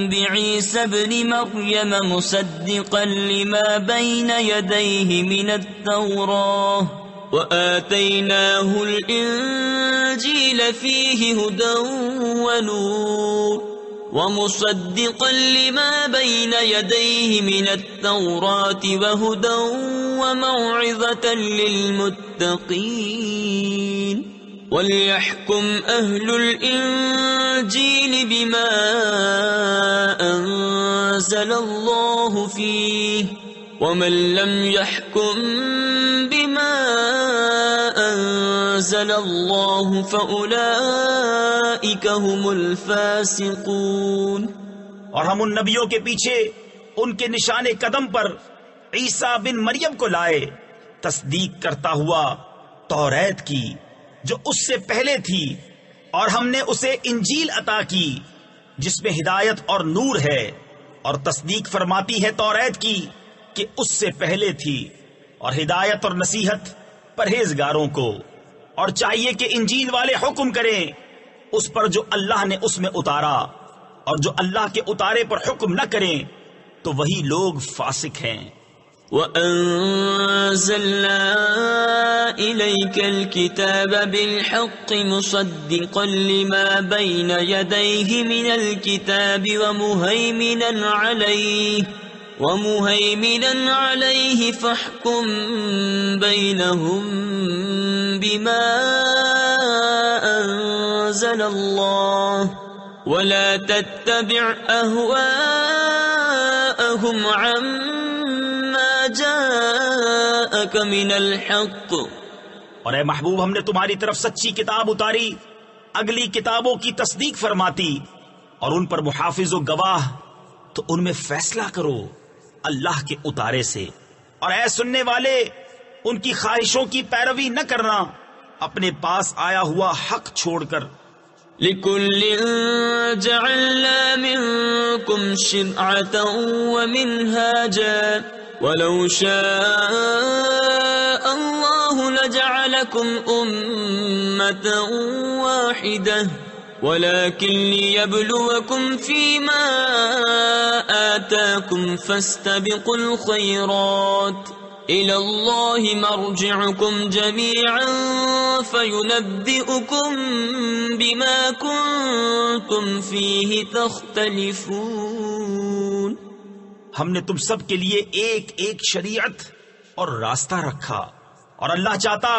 [SPEAKER 1] بِعِيسَى ابْنِ مَرْيَمَ مُصَدِّقًا لِمَا بَيْنَ يَدَيْهِ مِنَ التَّوْرَاةِ وَآتَيْنَاهُ الْإِنجِيلَ فِيهِ هُدًى وَنُورٌ وَمُصَدِّقًا لِمَا بَيْنَ يَدَيْهِ مِنَ التَّوْرَاةِ وَهُدًى وَمَوْعِظَةً لِّلْمُتَّقِينَ وَلْيَحْكُمْ أَهْلُ الْإِنجِيلِ بِمَا أَنزَلَ اللَّهُ فِيهِ وَمَن لَّمْ يَحْكُم بِمَا أَنزَلَ اللَّهُ فَأُولَئِكَ هُمُ الْفَاسِقُونَ۔
[SPEAKER 2] اور ہم ان نبیوں کے پیچھے ان کے نشان قدم پر عیسیٰ بن مریم کو لائے، تصدیق کرتا ہوا توریت کی جو اس سے پہلے تھی، اور ہم نے اسے انجیل عطا کی جس میں ہدایت اور نور ہے، اور تصدیق فرماتی ہے توریت کی کہ اس سے پہلے تھی، اور ہدایت اور نصیحت پرہیزگاروں کو۔ اور چاہیے کہ انجیل والے حکم کریں اس پر جو اللہ نے اس میں اتارا، اور جو اللہ کے اتارے پر حکم نہ کریں تو وہی لوگ فاسق ہیں۔
[SPEAKER 1] وَأَنزَلْنَا إِلَيْكَ الْكِتَابَ بِالْحَقِّ مُصَدِّقًا لِمَا بَيْنَ يَدَيْهِ مِنَ الْكِتَابِ وَمُهَيْمِنًا عَلَيْهِ فَاحْكُم بَيْنَهُم بِمَا أَنزَلَ اللَّهُ وَلَا تَتَّبِعْ أَهْوَاءَهُمْ عَمَّا جَاءَكَ مِنَ الْحَقِّ
[SPEAKER 2] اور اے محبوب ہم نے تمہاری طرف سچی کتاب اتاری، اگلی کتابوں کی تصدیق فرماتی اور ان پر محافظ و گواہ، تو ان میں فیصلہ کرو اللہ کے اتارے سے۔ اور اے سننے والے ان کی خواہشوں کی پیروی نہ کرنا اپنے پاس آیا ہوا حق چھوڑ کر۔
[SPEAKER 1] لِكُلٍّ جَعَلْنَا مِنكُمْ شِرْعَةً وَمِنْهَاجًا وَلَوْ شَاءَ اللَّهُ لَجَعَلَكُمْ أُمَّةً وَاحِدَةً وَلَكِنْ لِيَبْلُوَكُمْ فِيمَا آتَاكُمْ فَاسْتَبِقُوا الْخَيْرَاتِ إِلَى اللَّهِ مَرْجِعُكُمْ جَمِيعًا فَيُنَبِّئُكُم بِمَا كُنتُمْ فِيهِ تَخْتَلِفُونَ۔
[SPEAKER 2] ہم نے تم سب کے لیے ایک ایک شریعت اور راستہ رکھا، اور اللہ چاہتا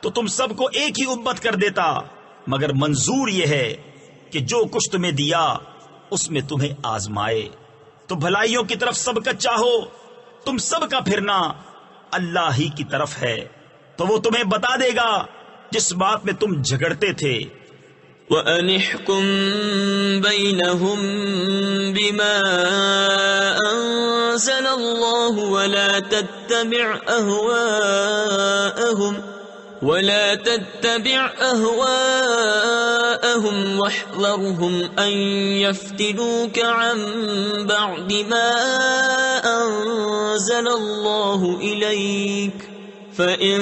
[SPEAKER 2] تو تم سب کو ایک ہی امت کر دیتا، مگر منظور یہ ہے کہ جو کچھ تمہیں دیا اس میں تمہیں آزمائے۔ تو بھلائیوں کی طرف سب کا چاہو، تم سب کا پھرنا اللہ ہی کی طرف ہے، تو وہ تمہیں بتا دے گا جس بات میں تم جھگڑتے تھے۔
[SPEAKER 1] وَأَنِ احْكُم بَيْنَهُم بِمَا أَنزَلَ اللَّهُ وَلَا تَتَّبِعْ أَهْوَاءَهُمْ وَاحْذَرْهُمْ أَن يَفْتِنُوكَ عَن بَعْدِ مَا أَنزَلَ اللَّهُ إِلَيْكَ فَإِن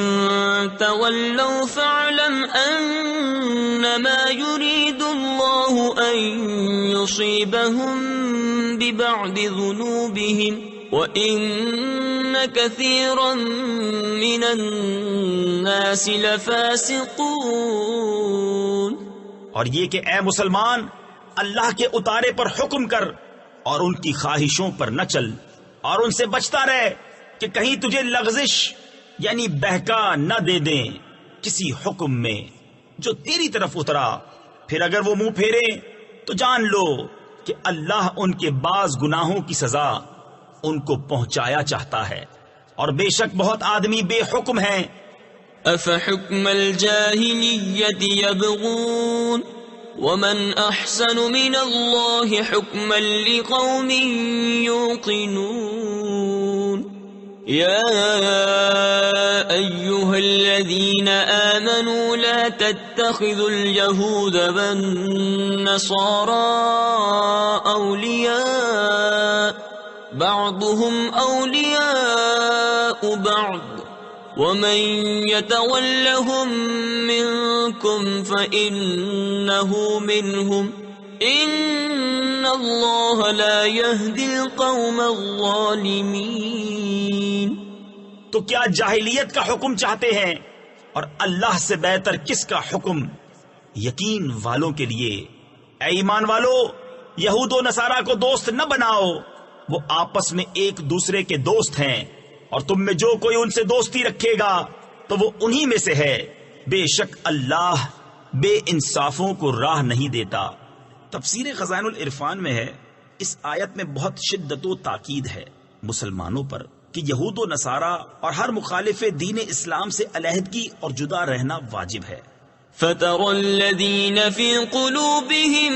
[SPEAKER 1] تَوَلَّوْا فَاعْلَمْ أَنَّمَا يُرِيدُ اللَّهُ أَن يُصِيبَهُم بِبَعْضِ ذُنُوبِهِمْ وَإِنَّ كَثِيرًا مِّنَ النَّاسِ لَفَاسِقُونَ۔
[SPEAKER 2] اور یہ کہ اے مسلمان اللہ کے اتارے پر حکم کر اور ان کی خواہشوں پر نہ چل، اور ان سے بچتا رہ کہ کہیں تجھے لغزش یعنی بہکا نہ دے دیں کسی حکم میں جو تیری طرف اترا، پھر اگر وہ منہ پھیرے تو جان لو کہ اللہ ان کے بعض گناہوں کی سزا ان کو پہنچایا چاہتا ہے، اور بے شک بہت آدمی بے حکم ہیں۔
[SPEAKER 1] أَفَحُكْمَ الْجَاهِلِيَّةِ يَبْغُونَ وَمَنْ أَحْسَنُ مِنَ اللَّهِ حُكْمًا لِقَوْمٍ يُوقِنُونَ۔ يَا أَيُّهَا الَّذِينَ آمَنُوا لَا تَتَّخِذُوا الْيَهُودَ وَالنَّصَارَى أَوْلِيَاءَ بَعْضُهُمْ أَوْلِيَاءُ بَعْضٍ وَمَن يَتَوَلَّهُم مِّنكُمْ فَإِنَّهُ مِنْهُمْ إِنَّ اللَّهَ لَا يَهْدِي الْقَوْمَ الظَّالِمِينَ۔
[SPEAKER 2] تو کیا جاہلیت کا حکم چاہتے ہیں اور اللہ سے بہتر کس کا حکم یقین والوں کے لیے؟ اے ایمان والو، یہود و نصارہ کو دوست نہ بناؤ، وہ آپس میں ایک دوسرے کے دوست ہیں، اور تم میں جو کوئی ان سے دوستی رکھے گا تو وہ انہی میں سے ہے، بے شک اللہ بے انصافوں کو راہ نہیں دیتا۔ تفسیر خزائن العرفان میں ہے، اس آیت میں بہت شدت و تاکید ہے مسلمانوں پر کہ یہود و نصارہ اور ہر مخالف دین اسلام سے علیحدگی اور جدا رہنا واجب ہے۔
[SPEAKER 1] فَتَرَى الَّذِينَ فِي قُلُوبِهِم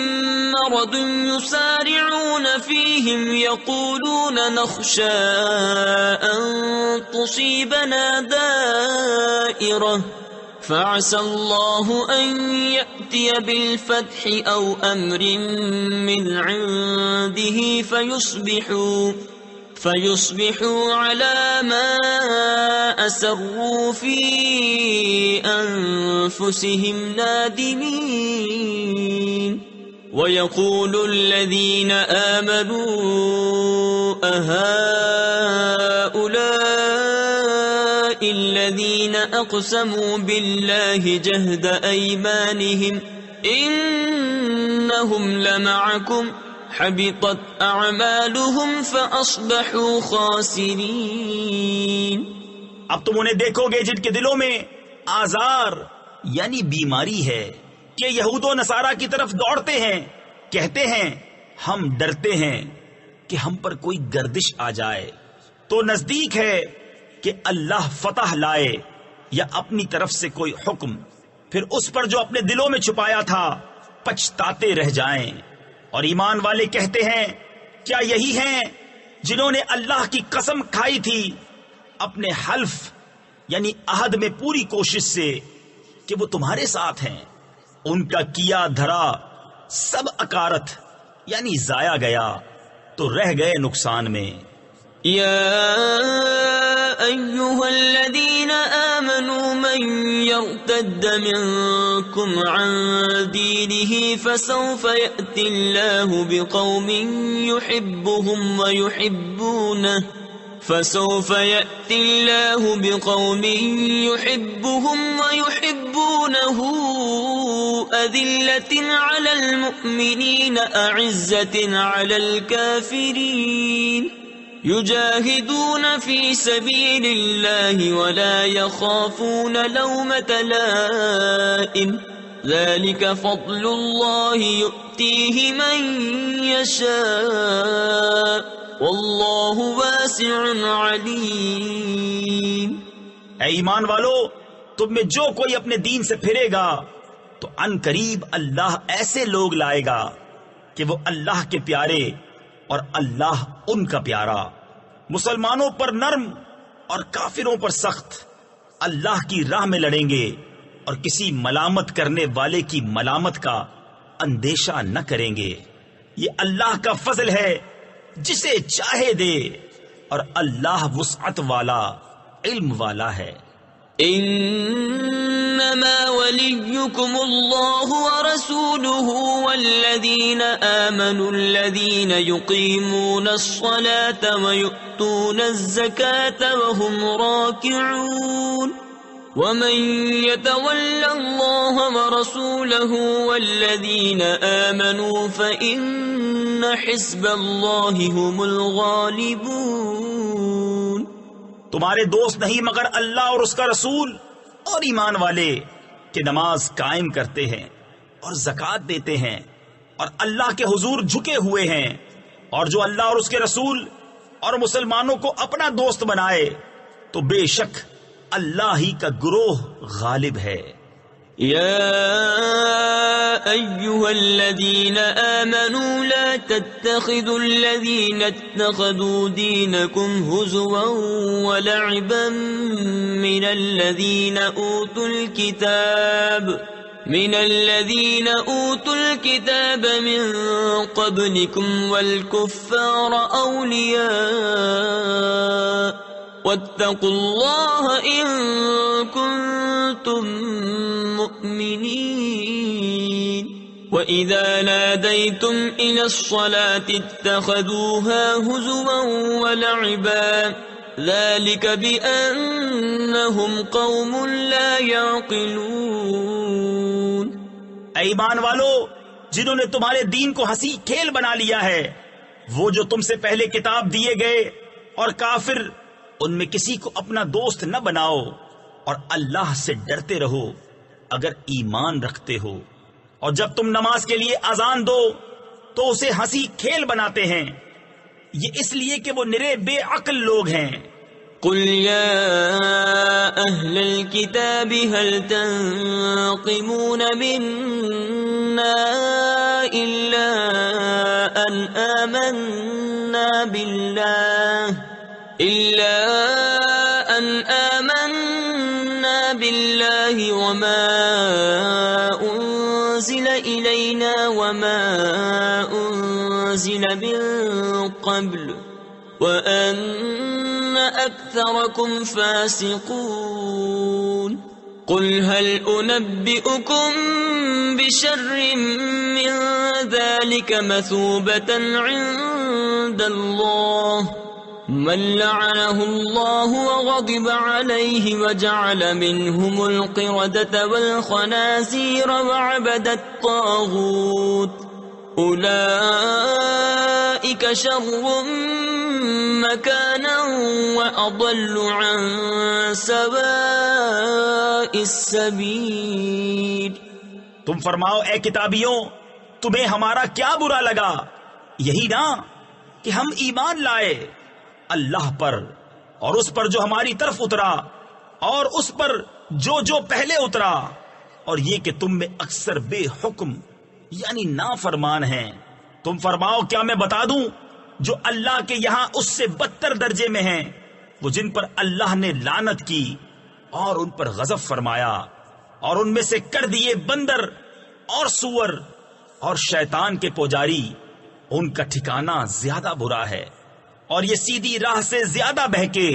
[SPEAKER 1] مَّرَضٌ يُسَارِعُونَ فِيهِمْ يَقُولُونَ نَخْشَىٰ أَن تُصِيبَنَا دَائِرَةٌ فَعَسَى اللَّهُ أَن يَأْتِيَ بِالْفَتْحِ أَوْ أَمْرٍ مِّنْ عِندِهِ فَيُصْبِحُوا عَلَىٰ مَا أَسَرُّوا فِي أَنفُسِهِمْ نَادِمِينَ وَيَقُولُ الَّذِينَ آمَنُوا أَهَٰؤُلَاءِ الَّذِينَ أَقْسَمُوا بِاللَّهِ جَهْدَ أَيْمَانِهِمْ إِنَّهُمْ لَمَعَكُمْ حبطت اعمالهم فاصبحوا خاسرین۔
[SPEAKER 2] اب تم انہیں دیکھو گے جن کے دلوں میں آزار یعنی بیماری ہے کہ یہود و نصارہ کی طرف دوڑتے ہیں، کہتے ہیں ہم ڈرتے ہیں کہ ہم پر کوئی گردش آ جائے، تو نزدیک ہے کہ اللہ فتح لائے یا اپنی طرف سے کوئی حکم، پھر اس پر جو اپنے دلوں میں چھپایا تھا پچھتاتے رہ جائیں۔ اور ایمان والے کہتے ہیں کیا یہی ہیں جنہوں نے اللہ کی قسم کھائی تھی اپنے حلف یعنی عہد میں پوری کوشش سے کہ وہ تمہارے ساتھ ہیں، ان کا کیا دھرا سب اکارت یعنی ضائع گیا تو رہ گئے نقصان میں۔
[SPEAKER 1] يا أيها الذين آمنوا من يرتد منكم عن دينه فسوف يأتي الله بقوم يحبهم ويحبونه أذلة على المؤمنين أعزة على الكافرين يجاهدون في سبيل الله ولا يخافون لومة لائم ذلك فضل الله يؤتيه من يشاء والله واسع عليم۔
[SPEAKER 2] اے ایمان والو، تم میں جو کوئی اپنے دین سے پھرے گا تو ان قریب اللہ ایسے لوگ لائے گا کہ وہ اللہ کے پیارے اور اللہ ان کا پیارا، مسلمانوں پر نرم اور کافروں پر سخت، اللہ کی راہ میں لڑیں گے اور کسی ملامت کرنے والے کی ملامت کا اندیشہ نہ کریں گے۔ یہ اللہ کا فضل ہے، جسے چاہے دے، اور اللہ وسعت والا علم والا ہے۔
[SPEAKER 1] انما وليكم الله ورسوله والذين آمنوا الذين يقيمون الصلاة ويؤتون الزكاة وهم راكعون ومن يتول الله ورسوله والذين آمنوا فإن حزب الله هم الغالبون۔
[SPEAKER 2] تمہارے دوست نہیں مگر اللہ اور اس کا رسول اور ایمان والے کہ نماز قائم کرتے ہیں اور زکوٰۃ دیتے ہیں اور اللہ کے حضور جھکے ہوئے ہیں، اور جو اللہ اور اس کے رسول اور مسلمانوں کو اپنا دوست بنائے تو بے شک اللہ ہی کا گروہ غالب ہے۔
[SPEAKER 1] يا أيها الذين آمنوا لا تتخذوا الذين اتخذوا دينكم هزوا ولعبا من الذين أوتوا الكتاب من قبلكم والكفار أولياء واتقوا الله إن كنتم مؤمنين وإذا ناديتم إلى الصلاة اتخذوها هزوا ولعبا ذلك بأنهم قوم لا يعقلون۔
[SPEAKER 2] اے ایمان والو، جنہوں نے تمہارے دین کو ہنسی کھیل بنا لیا ہے، وہ جو تم سے پہلے کتاب دیے گئے، اور کافر، ان میں کسی کو اپنا دوست نہ بناؤ، اور اللہ سے ڈرتے رہو اگر ایمان رکھتے ہو، اور جب تم نماز کے لیے اذان دو تو اسے ہنسی کھیل بناتے ہیں، یہ اس لیے کہ وہ نرے بے عقل لوگ ہیں۔
[SPEAKER 1] قل يا أهل الكتاب هل تنقمون منا إلا أن آمنا بالله وما أنزل إلينا وما أنزل من قبل وأن أكثركم فاسقون۔ قل هل أنبئكم بشر من ذلك مثوبة عند الله من لعنه الله وغضب عليه وجعل منهم القردة والخنازير وعبد الطاغوت أولئك شر مكانا وأضل عن سواء السبيل۔
[SPEAKER 2] تم فرماؤ اے کتابیوں، تمہیں ہمارا کیا برا لگا؟ یہی نا کہ ہم ایمان لائے اللہ پر اور اس پر جو ہماری طرف اترا، اور اس پر جو پہلے اترا، اور یہ کہ تم میں اکثر بے حکم یعنی نافرمان ہیں۔ تم فرماؤ کیا میں بتا دوں جو اللہ کے یہاں اس سے بدتر درجے میں ہیں، وہ جن پر اللہ نے لعنت کی اور ان پر غضب فرمایا، اور ان میں سے کر دیے بندر اور سور اور شیطان کے پجاری، ان کا ٹھکانہ زیادہ برا ہے اور یہ سیدھی راہ سے زیادہ بہکے۔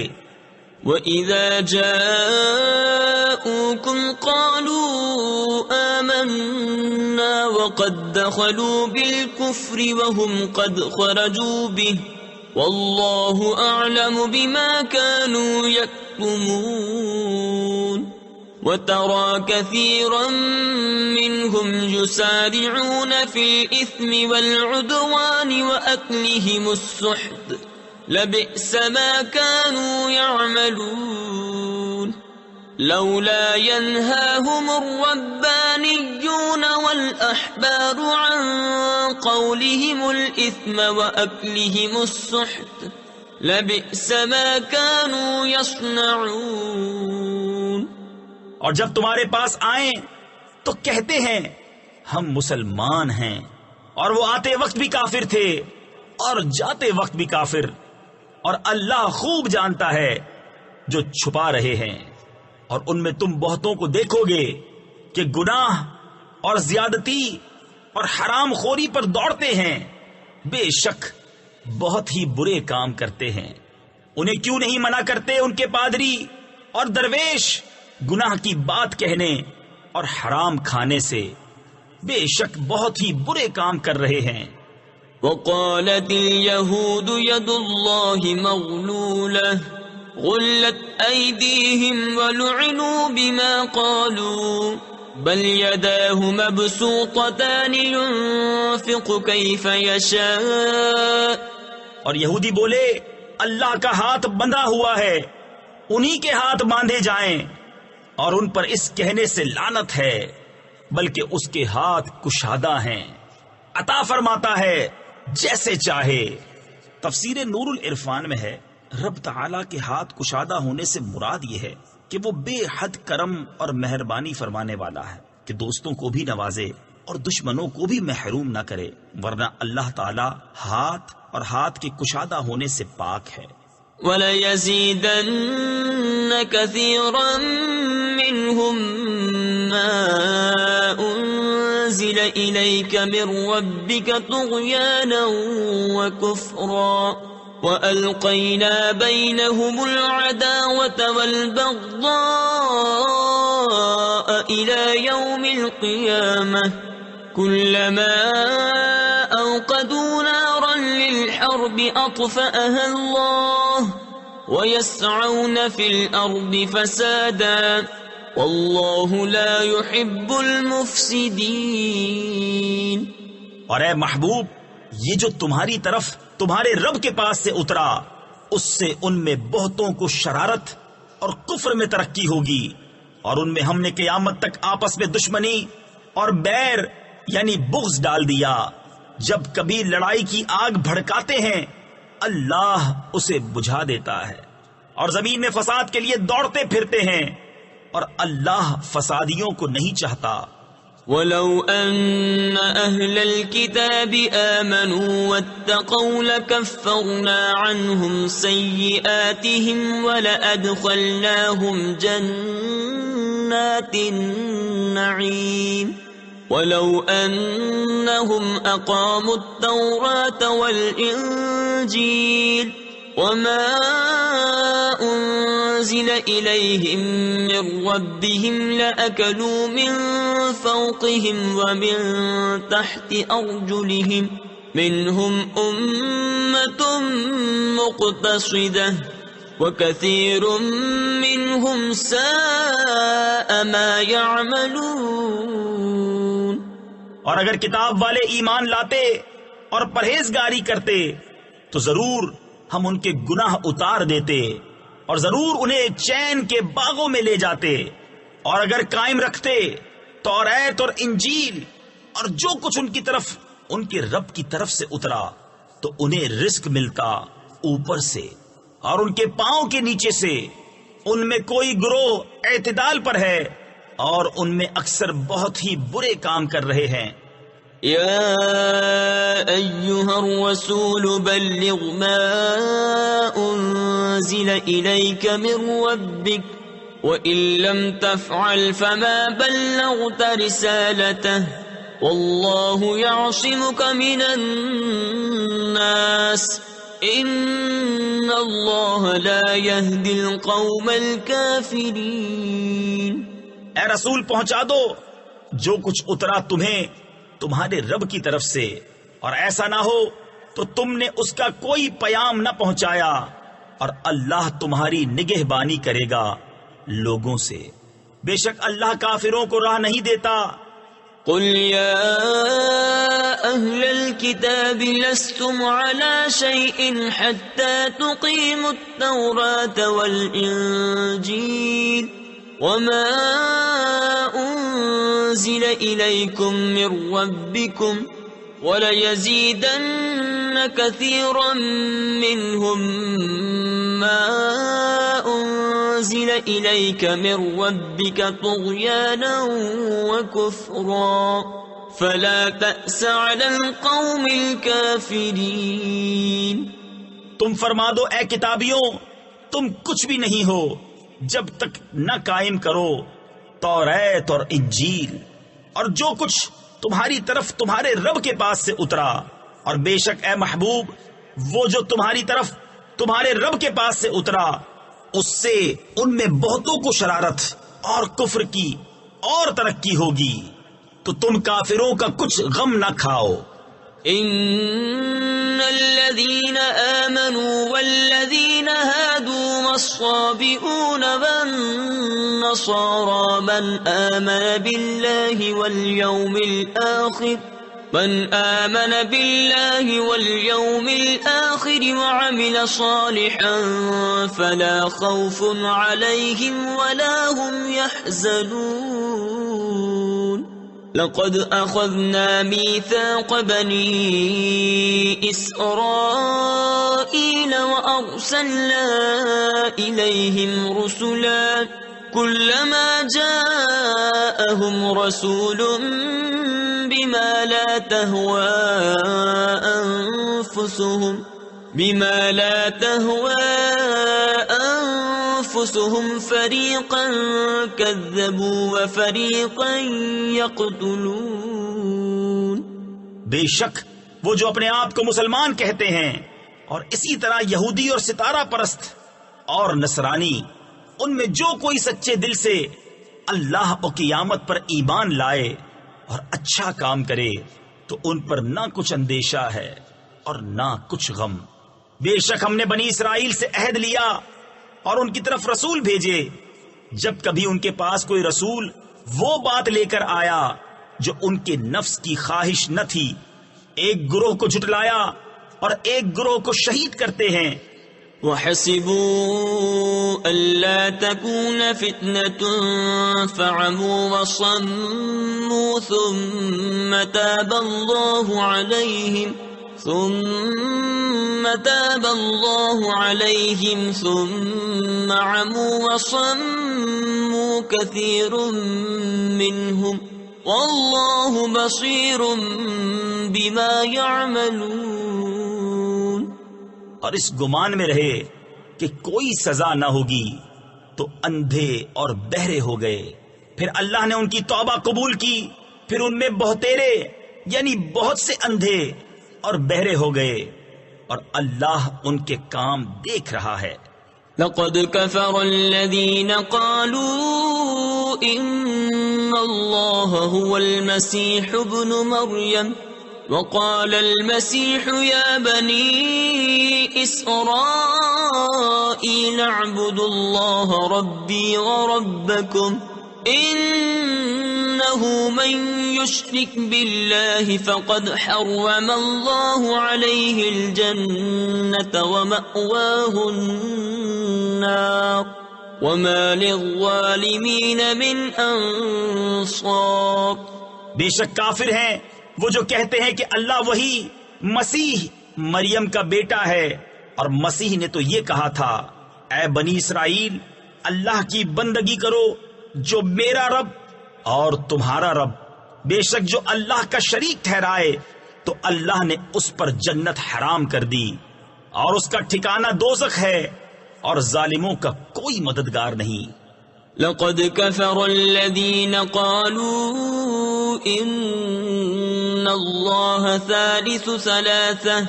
[SPEAKER 1] وَإِذَا جَاءُوكُمْ قَالُوا آمَنَّا وَقَدْ دَخَلُوا بِالْكُفْرِ وَهُمْ قَدْ خَرَجُوا بِهِ وَاللَّهُ أَعْلَمُ بِمَا كَانُوا يَكْتُمُونَ وَتَرَى كَثِيرًا مِّنْهُمْ يُسَارِعُونَ فِي الْإِثْمِ وَالْعُدْوَانِ وَأَكْلِهِمُ السُّحْتَ لَبِئْسَ مَا كَانُوا يَعْمَلُونَ لَوْلَا يَنْهَاهُمُ الرَّبَّانِيُّونَ وَالْأَحْبَارُ عَنْ قَوْلِهِمُ الْإِثْمَ وَأَكْلِهِمُ السُّحْتَ لَبِئْسَ مَا كَانُوا يَصْنَعُونَ۔
[SPEAKER 2] اور جب تمہارے پاس آئیں تو کہتے ہیں ہم مسلمان ہیں، اور وہ آتے وقت بھی کافر تھے اور جاتے وقت بھی کافر، اور اللہ خوب جانتا ہے جو چھپا رہے ہیں۔ اور ان میں تم بہتوں کو دیکھو گے کہ گناہ اور زیادتی اور حرام خوری پر دوڑتے ہیں، بے شک بہت ہی برے کام کرتے ہیں۔ انہیں کیوں نہیں منع کرتے ان کے پادری اور درویش گناہ کی بات کہنے اور حرام کھانے سے؟ بے شک بہت ہی برے کام کر رہے ہیں۔
[SPEAKER 1] وقالت اليهود يد الله مغلولة غلت أيديهم ولعنوا بما قالوا بل يداه مبسوطتان ينفق كيف يشاء۔
[SPEAKER 2] اور یہودی بولے اللہ کا ہاتھ بندھا ہوا ہے، انہی کے ہاتھ باندھے جائیں، اور ان پر اس کہنے سے لعنت ہے، بلکہ اس کے ہاتھ کشادہ ہیں، عطا فرماتا ہے جیسے چاہے۔ تفسیر نور العرفان میں ہے رب تعالیٰ کے ہاتھ کشادہ ہونے سے مراد یہ ہے کہ وہ بے حد کرم اور مہربانی فرمانے والا ہے کہ دوستوں کو بھی نوازے اور دشمنوں کو بھی محروم نہ کرے، ورنہ اللہ تعالیٰ ہاتھ اور ہاتھ کے کشادہ ہونے سے پاک ہے۔
[SPEAKER 1] وَلَيَزِيدَنَّ كَثِيرًا مِّنْهُمْ مَا أُنزِلَ إِلَيْكَ مِن رَّبِّكَ طُغْيَانًا وَكُفْرًا وَأَلْقَيْنَا بَيْنَهُمُ الْعَدَاوَةَ وَالْبَغْضَاءَ إِلَى يَوْمِ الْقِيَامَةِ كُلَّمَا أَوْقَدُوا نَارًا لِلْحَرْبِ أَطْفَأَهَا اللَّهُ وَيَسْعَوْنَ فِي الْأَرْضِ فَسَادًا وَاللَّهُ لَا يُحِبُّ الْمُفْسِدِينَ۔
[SPEAKER 2] اور اے محبوب، یہ جو تمہاری طرف تمہارے رب کے پاس سے اترا، اس سے ان میں بہتوں کو شرارت اور کفر میں ترقی ہوگی، اور ان میں ہم نے قیامت تک آپس میں دشمنی اور بیر یعنی بغض ڈال دیا۔ جب کبھی لڑائی کی آگ بھڑکاتے ہیں اللہ اسے بجھا دیتا ہے، اور زمین میں فساد کے لیے دوڑتے پھرتے ہیں، اور اللہ فسادیوں کو نہیں چاہتا۔
[SPEAKER 1] وَلَوْ أَنَّ أَهْلَ الْكِتَابِ آمَنُوا وَاتَّقَوْا لَكَفَّرْنَا عَنْهُمْ سَيِّئَاتِهِمْ وَلَأَدْخَلْنَاهُمْ جَنَّاتِ النَّعِيمِ وَلَوْ أَنَّهُمْ أَقَامُوا التَّوْرَاةَ وَالْإِنْجِيلَ وَمَا أُنزِلَ إِلَيْهِم مِّن رَّبِّهِمْ لَأَكَلُوا مِن فَوْقِهِمْ وَمِن تَحْتِ أَرْجُلِهِم مِّنْهُمْ أُمَّةٌ مُّقْتَصِدَةٌ وَكَثِيرٌ مِّنْهُمْ سَاءَ مَا يَعْمَلُونَ۔
[SPEAKER 2] اور اگر کتاب والے ایمان لاتے اور پرہیزگاری کرتے تو ضرور ہم ان کے گناہ اتار دیتے، اور ضرور انہیں چین کے باغوں میں لے جاتے، اور اگر قائم رکھتے توریت اور انجیل اور جو کچھ ان کی طرف ان کے رب کی طرف سے اترا، تو انہیں رزق ملتا اوپر سے اور ان کے پاؤں کے نیچے سے، ان میں کوئی گروہ اعتدال پر ہے اور ان میں اکثر بہت ہی برے کام کر رہے ہیں۔
[SPEAKER 1] یا ایہا الرسول بلغ ما انزل الیک من ربک وَإِن لَّمْ تَفْعَلْ فَمَا بَلَّغْتَ رِسَالَتَهُ وَاللَّهُ يَعْصِمُكَ مِنَ النَّاسِ إِنَّ اللَّهَ لَا يَهْدِي الْقَوْمَ الْكَافِرِينَ۔
[SPEAKER 2] اے رسول پہنچا دو جو کچھ اترا تمہیں تمہارے رب کی طرف سے، اور ایسا نہ ہو تو تم نے اس کا کوئی پیام نہ پہنچایا، اور اللہ تمہاری نگہبانی کرے گا لوگوں سے، بے شک اللہ کافروں کو راہ نہیں دیتا۔
[SPEAKER 1] قل یا اہل الكتاب لستم على شيء حتى تقيموا التوراة والانجيل وما انزل اليكم من ربكم وَلَيَزِيدَنَّ كَثِيرًا مِّنْهُمْ مَا أُنزِلَ إِلَيْكَ مِن رَّبِّكَ طُغْيَانًا وَكُفْرًا فَلَا تَأْسَ عَلَى الْقَوْمِ الْكَافِرِينَ۔
[SPEAKER 2] تم فرما دو اے کتابیوں، تم کچھ بھی نہیں ہو جب تک نہ قائم کرو توریت اور انجیل اور جو کچھ تمہاری طرف تمہارے رب کے پاس سے اترا، اور بے شک اے محبوب وہ جو تمہاری طرف تمہارے رب کے پاس سے اترا اس سے ان میں بہتوں کو شرارت اور کفر کی اور ترقی ہوگی، تو تم کافروں کا کچھ غم نہ کھاؤ۔
[SPEAKER 1] ان الذين آمنوا والذين هادوا والصابئون والنصارى من آمن بالله واليوم الآخر وعمل صالحا فلا خوف عليهم ولا هم يحزنون۔ لقد أخذنا ميثاق بني إسرائيل وأرسلنا إليهم رسلا كلما جاءهم رسول بما لا تهوى أنفسهم فريقا كذبوا وفريقا يقتلون۔
[SPEAKER 2] بے شک وہ جو اپنے آپ کو مسلمان کہتے ہیں اور اسی طرح یہودی اور ستارہ پرست اور نصرانی، ان میں جو کوئی سچے دل سے اللہ اور قیامت پر ایمان لائے اور اچھا کام کرے تو ان پر نہ کچھ اندیشہ ہے اور نہ کچھ غم۔ بے شک ہم نے بنی اسرائیل سے عہد لیا اور ان کی طرف رسول بھیجے، جب کبھی ان کے پاس کوئی رسول وہ بات لے کر آیا جو ان کے نفس کی خواہش نہ تھی، ایک گروہ کو جھٹلایا اور ایک گروہ کو شہید کرتے ہیں۔
[SPEAKER 1] وَحَسِبُوا أَلَّا تَكُونَ فِتْنَةٌ فَعَمُوا وَصَمُّوا ثُمَّ تَابَ اللَّهُ عَلَيْهِمْ ثُمَّ عَمُوا وَصَمُّوا كَثِيرٌ مِّنْهُمْ وَاللَّهُ بَصِيرٌ بِمَا يَعْمَلُونَ۔
[SPEAKER 2] اور اس گمان میں رہے کہ کوئی سزا نہ ہوگی تو اندھے اور بہرے ہو گئے، پھر اللہ نے ان کی توبہ قبول کی، پھر ان میں بہتیرے یعنی بہت سے اندھے اور بہرے ہو گئے، اور اللہ ان کے کام دیکھ رہا ہے۔
[SPEAKER 1] لقد كفر الذين قالوا إن الله هو المسيح ابن مريم وقال المسيح يا بني إسرائيل اعبدوا الله ربي وربكم إنه من يشرك بالله فقد حرم الله عليه الجنة ومأواه النار وما للظالمين من أنصار۔
[SPEAKER 2] بے شک کافر ہیں وہ جو کہتے ہیں کہ اللہ وہی مسیح مریم کا بیٹا ہے، اور مسیح نے تو یہ کہا تھا اے بنی اسرائیل اللہ کی بندگی کرو جو میرا رب اور تمہارا رب، بے شک جو اللہ کا شریک ٹھہرائے تو اللہ نے اس پر جنت حرام کر دی اور اس کا ٹھکانہ دوزخ ہے، اور ظالموں کا کوئی مددگار نہیں۔
[SPEAKER 1] لقد كفر الذين قالوا إن الله ثالث ثلاثة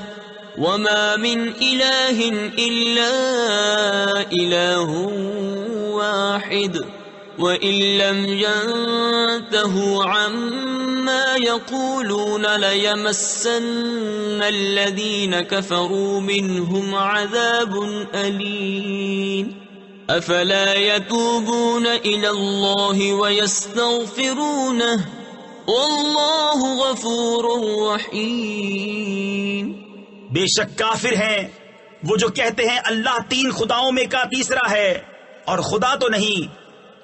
[SPEAKER 1] وما من إله إلا إله واحد وإن لم ينتهوا عما يقولون ليمسن الذين كفروا منهم عذاب أليم افلا يتوبون الى الله ويستغفرونه والله غفور رحيم۔
[SPEAKER 2] بے شک کافر ہیں وہ جو کہتے ہیں اللہ تین خداؤں میں کا تیسرا ہے، اور خدا تو نہیں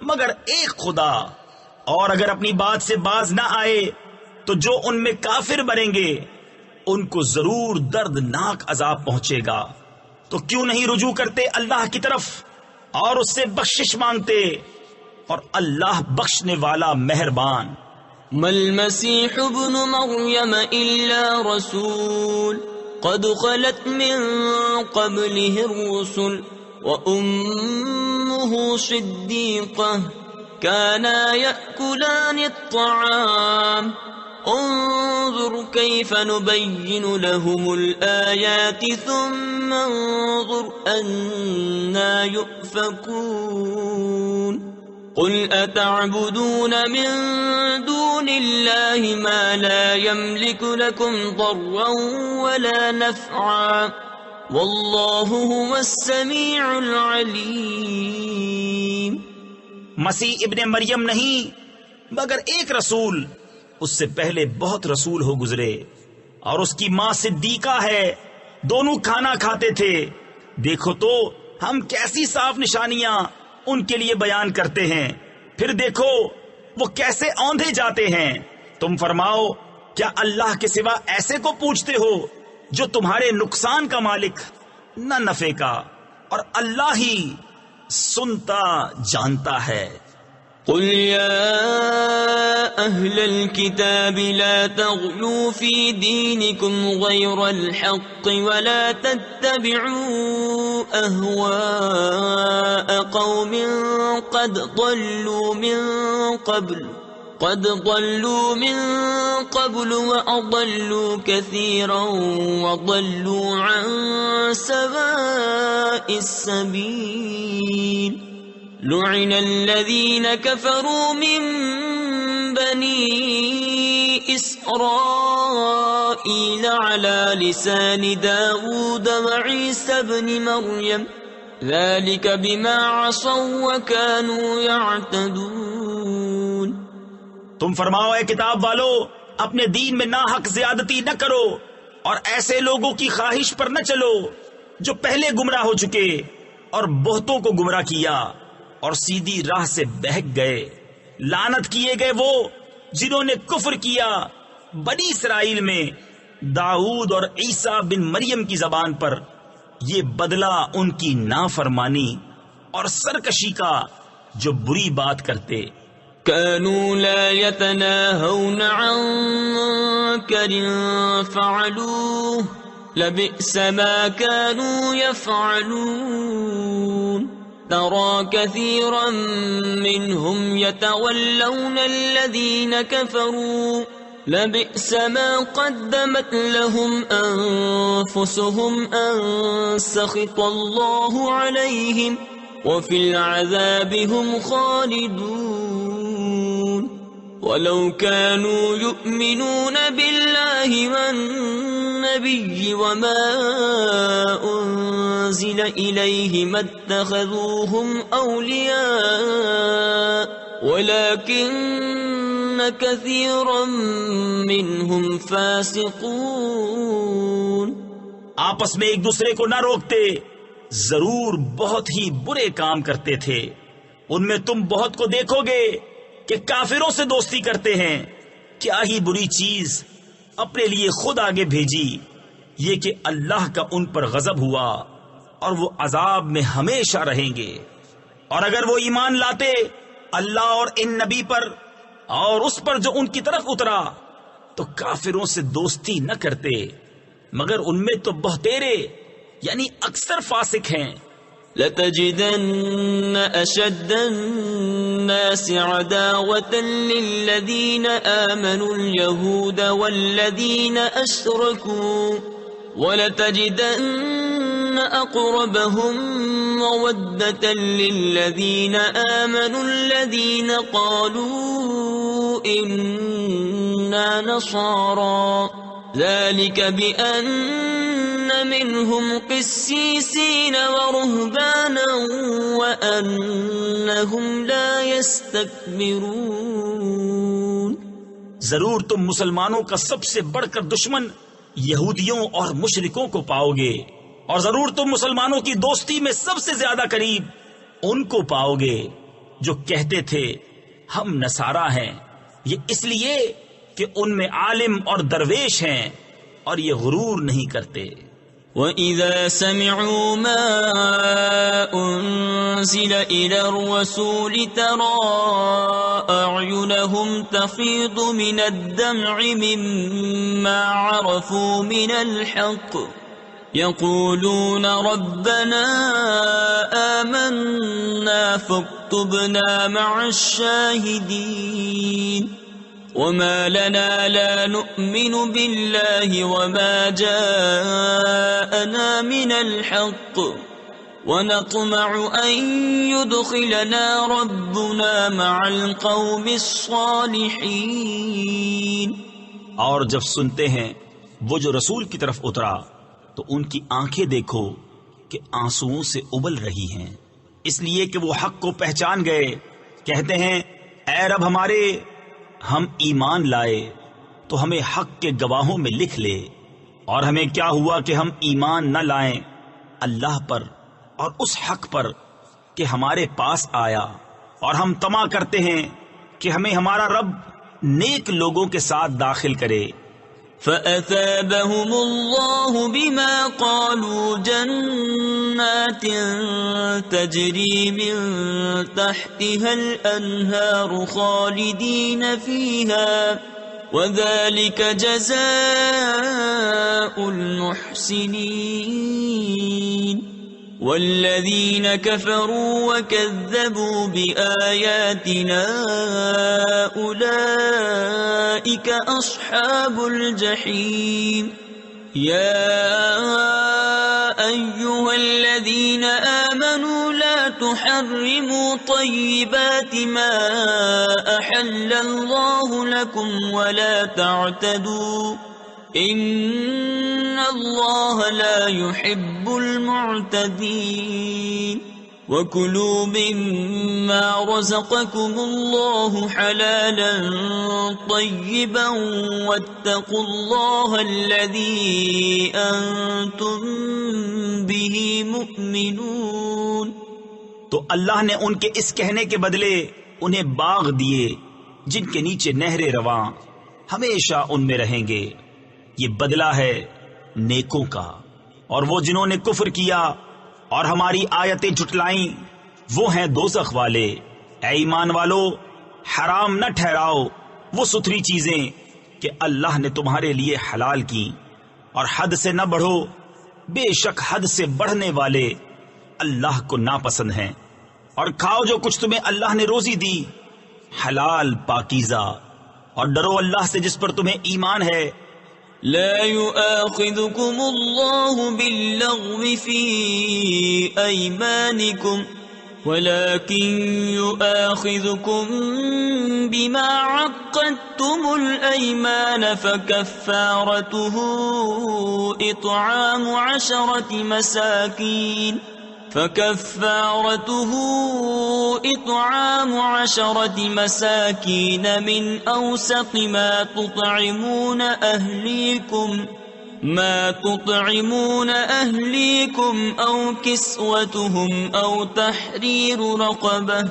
[SPEAKER 2] مگر ایک خدا، اور اگر اپنی بات سے باز نہ آئے تو جو ان میں کافر بنیں گے ان کو ضرور دردناک عذاب پہنچے گا۔ تو کیوں نہیں رجوع کرتے اللہ کی طرف اور اس سے بخشش مانگتے، اور اللہ بخشنے والا مہربان۔
[SPEAKER 1] ما المسيح ابن مريم إلا رسول قد خلت من قبله الرسل وأمه صديقة كانا يأكلان الطعام انظر كيف نبين لهم الآيات ثم انظر أنا يؤفكون قل أتعبدون من دون الله ما لا يملك لكم ضرا ولا نفعا والله هو السميع العليم۔
[SPEAKER 2] مسیح ابن مریم نہیں مگر ایک رسول، اس سے پہلے بہت رسول ہو گزرے، اور اس کی ماں صدیقہ ہے، دونوں کھانا کھاتے تھے۔ دیکھو تو ہم کیسی صاف نشانیاں ان کے لیے بیان کرتے ہیں، پھر دیکھو وہ کیسے اوندھے جاتے ہیں۔ تم فرماؤ کیا اللہ کے سوا ایسے کو پوچھتے ہو جو تمہارے نقصان کا مالک نہ نفع کا، اور اللہ ہی سنتا جانتا ہے۔
[SPEAKER 1] قل يا أهل الكتاب لا تغلوا في دينكم غير الحق ولا تتبعوا أهواء قوم قد ضلوا من قبل وأضلوا كثيرا وضلوا عن سواء السبيل لعن الذين كفروا من بني إسرائيل على لسان داود وعيسى بن مريم ذلك بما عصوا وكانوا يعتدون۔
[SPEAKER 2] تم فرماؤ اے کتاب والو، اپنے دین میں ناحق زیادتی نہ کرو اور ایسے لوگوں کی خواہش پر نہ چلو جو پہلے گمراہ ہو چکے اور بہتوں کو گمراہ کیا اور سیدھی راہ سے بہک گئے۔ لعنت کیے گئے وہ جنہوں نے کفر کیا بنی اسرائیل میں داؤد اور عیسیٰ بن مریم کی زبان پر، یہ بدلہ ان کی نافرمانی اور سرکشی کا جو بری بات کرتے۔
[SPEAKER 1] كانوا لا يتناهون عن منكر فعلوه لبئس ما كانوا يفعلون ترى كثيرا منهم يتولون الذين كفروا لبئس ما قدمت لهم أنفسهم أن سخط الله عليهم وفي العذاب هم خالدون ولو كانوا يؤمنون بالله والنبي وما أنزل إليه ما اتخذوهم أولياء ولكن كثيرا منهم فاسقون۔
[SPEAKER 2] آپس میں ایک دوسرے کو نہ روکتے، ضرور بہت ہی برے کام کرتے تھے۔ ان میں تم بہت کو دیکھو گے کہ کافروں سے دوستی کرتے ہیں۔ کیا ہی بری چیز اپنے لیے خود آگے بھیجی، یہ کہ اللہ کا ان پر غضب ہوا اور وہ عذاب میں ہمیشہ رہیں گے۔ اور اگر وہ ایمان لاتے اللہ اور ان نبی پر اور اس پر جو ان کی طرف اترا تو کافروں سے دوستی نہ کرتے، مگر ان میں تو بہتیرے یعنی اکثر فاسق ہیں۔
[SPEAKER 1] لَتَجِدَنَّ أَشَدَّ النَّاسِ عَدَاوَةً لِلَّذِينَ آمَنُوا الْيَهُودَ وَالَّذِينَ أَشْرَكُوا وَلَتَجِدَنَّ أَقْرَبَهُم مَّوَدَّةً لِلَّذِينَ آمَنُوا الَّذِينَ قَالُوا إِنَّا نَصَارَىٰ ذَلِكَ بِأَنَّ مِنْهُمْ قِسِّيسِينَ وَرُهْبَانًا وَأَنَّهُمْ لَا يَسْتَكْبِرُونَ۔
[SPEAKER 2] ضرور تم مسلمانوں کا سب سے بڑھ کر دشمن یہودیوں اور مشرکوں کو پاؤ گے، اور ضرور تم مسلمانوں کی دوستی میں سب سے زیادہ قریب ان کو پاؤ گے جو کہتے تھے ہم نصارہ ہیں، یہ اس لیے کہ ان میں عالم اور درویش ہیں اور یہ غرور نہیں کرتے۔
[SPEAKER 1] وَإِذَا سَمِعُوا مَا أُنزِلَ إِلَى الرَّسُولِ تَرَىٰ أَعْيُنَهُمْ تَفِيضُ مِنَ الدَّمْعِ مِمَّا عَرَفُوا مِنَ الْحَقِّ يَقُولُونَ رَبَّنَا آمَنَّا فَاكْتُبْنَا مَعَ الشَّاهِدِينَ۔ وَمَا لَنَا لَا نُؤْمِنُ بِاللَّهِ وَمَا جَاءَنَا مِنَ الْحَقِّ وَنَطْمَعُ أَن يُدْخِلَنَا رَبُّنَا مَعَ الْقَوْمِ الصَّالِحِينَ۔
[SPEAKER 2] اور جب سنتے ہیں وہ جو رسول کی طرف اترا تو ان کی آنکھیں دیکھو کہ آنسوؤں سے ابل رہی ہیں، اس لیے کہ وہ حق کو پہچان گئے۔ کہتے ہیں اے رب ہمارے، ہم ایمان لائے تو ہمیں حق کے گواہوں میں لکھ لے، اور ہمیں کیا ہوا کہ ہم ایمان نہ لائیں اللہ پر اور اس حق پر کہ ہمارے پاس آیا، اور ہم طمع کرتے ہیں کہ ہمیں ہمارا رب نیک لوگوں کے ساتھ داخل کرے۔
[SPEAKER 1] فَأَثَابَهُمُ اللَّهُ بِمَا قَالُوا جَنَّاتٍ تَجْرِي مِن تَحْتِهَا الْأَنْهَارُ خَالِدِينَ فِيهَا وَذَلِكَ جَزَاءُ الْمُحْسِنِينَ۔ وَالَّذِينَ كَفَرُوا وَكَذَّبُوا بِآيَاتِنَا أُولَئِكَ أَصْحَابُ الْجَحِيمِ۔ يَا أَيُّهَا الَّذِينَ آمَنُوا لَا تُحَرِّمُوا طَيِّبَاتِ مَا أَحَلَّ اللَّهُ لَكُمْ وَلَا تَعْتَدُوا إِنَّ اللَّهَ لَا يُحِبُّ الْمُعْتَدِينَ۔ وَكُلُوا مِمَّا رَزَقَكُمُ اللَّهُ حَلَالًا طَيِّبًا وَاتَّقُوا اللَّهَ الَّذِي أَنتُم بِهِ مُؤْمِنُونَ۔
[SPEAKER 2] تو اللہ نے ان کے اس کہنے کے بدلے انہیں باغ دیے جن کے نیچے نہریں رواں ہمیشہ ان میں رہیں گے، یہ بدلہ ہے نیکوں کا۔ اور وہ جنہوں نے کفر کیا اور ہماری آیتیں جھٹلائیں وہ ہیں دوزخ والے۔ اے ایمان والو، حرام نہ ٹھہراؤ وہ ستھری چیزیں کہ اللہ نے تمہارے لیے حلال کی، اور حد سے نہ بڑھو، بے شک حد سے بڑھنے والے اللہ کو ناپسند ہیں۔ اور کھاؤ جو کچھ تمہیں اللہ نے روزی دی، حلال پاکیزہ، اور ڈرو اللہ سے جس پر تمہیں ایمان ہے۔
[SPEAKER 1] لا يؤاخذكم الله باللغو في أيمانكم ولكن يؤاخذكم بما عقدتم الأيمان فكفارته إطعام عشرة مساكين من أوسط ما تطعمون أهليكم أو كسوتهم أو تحرير رقبة،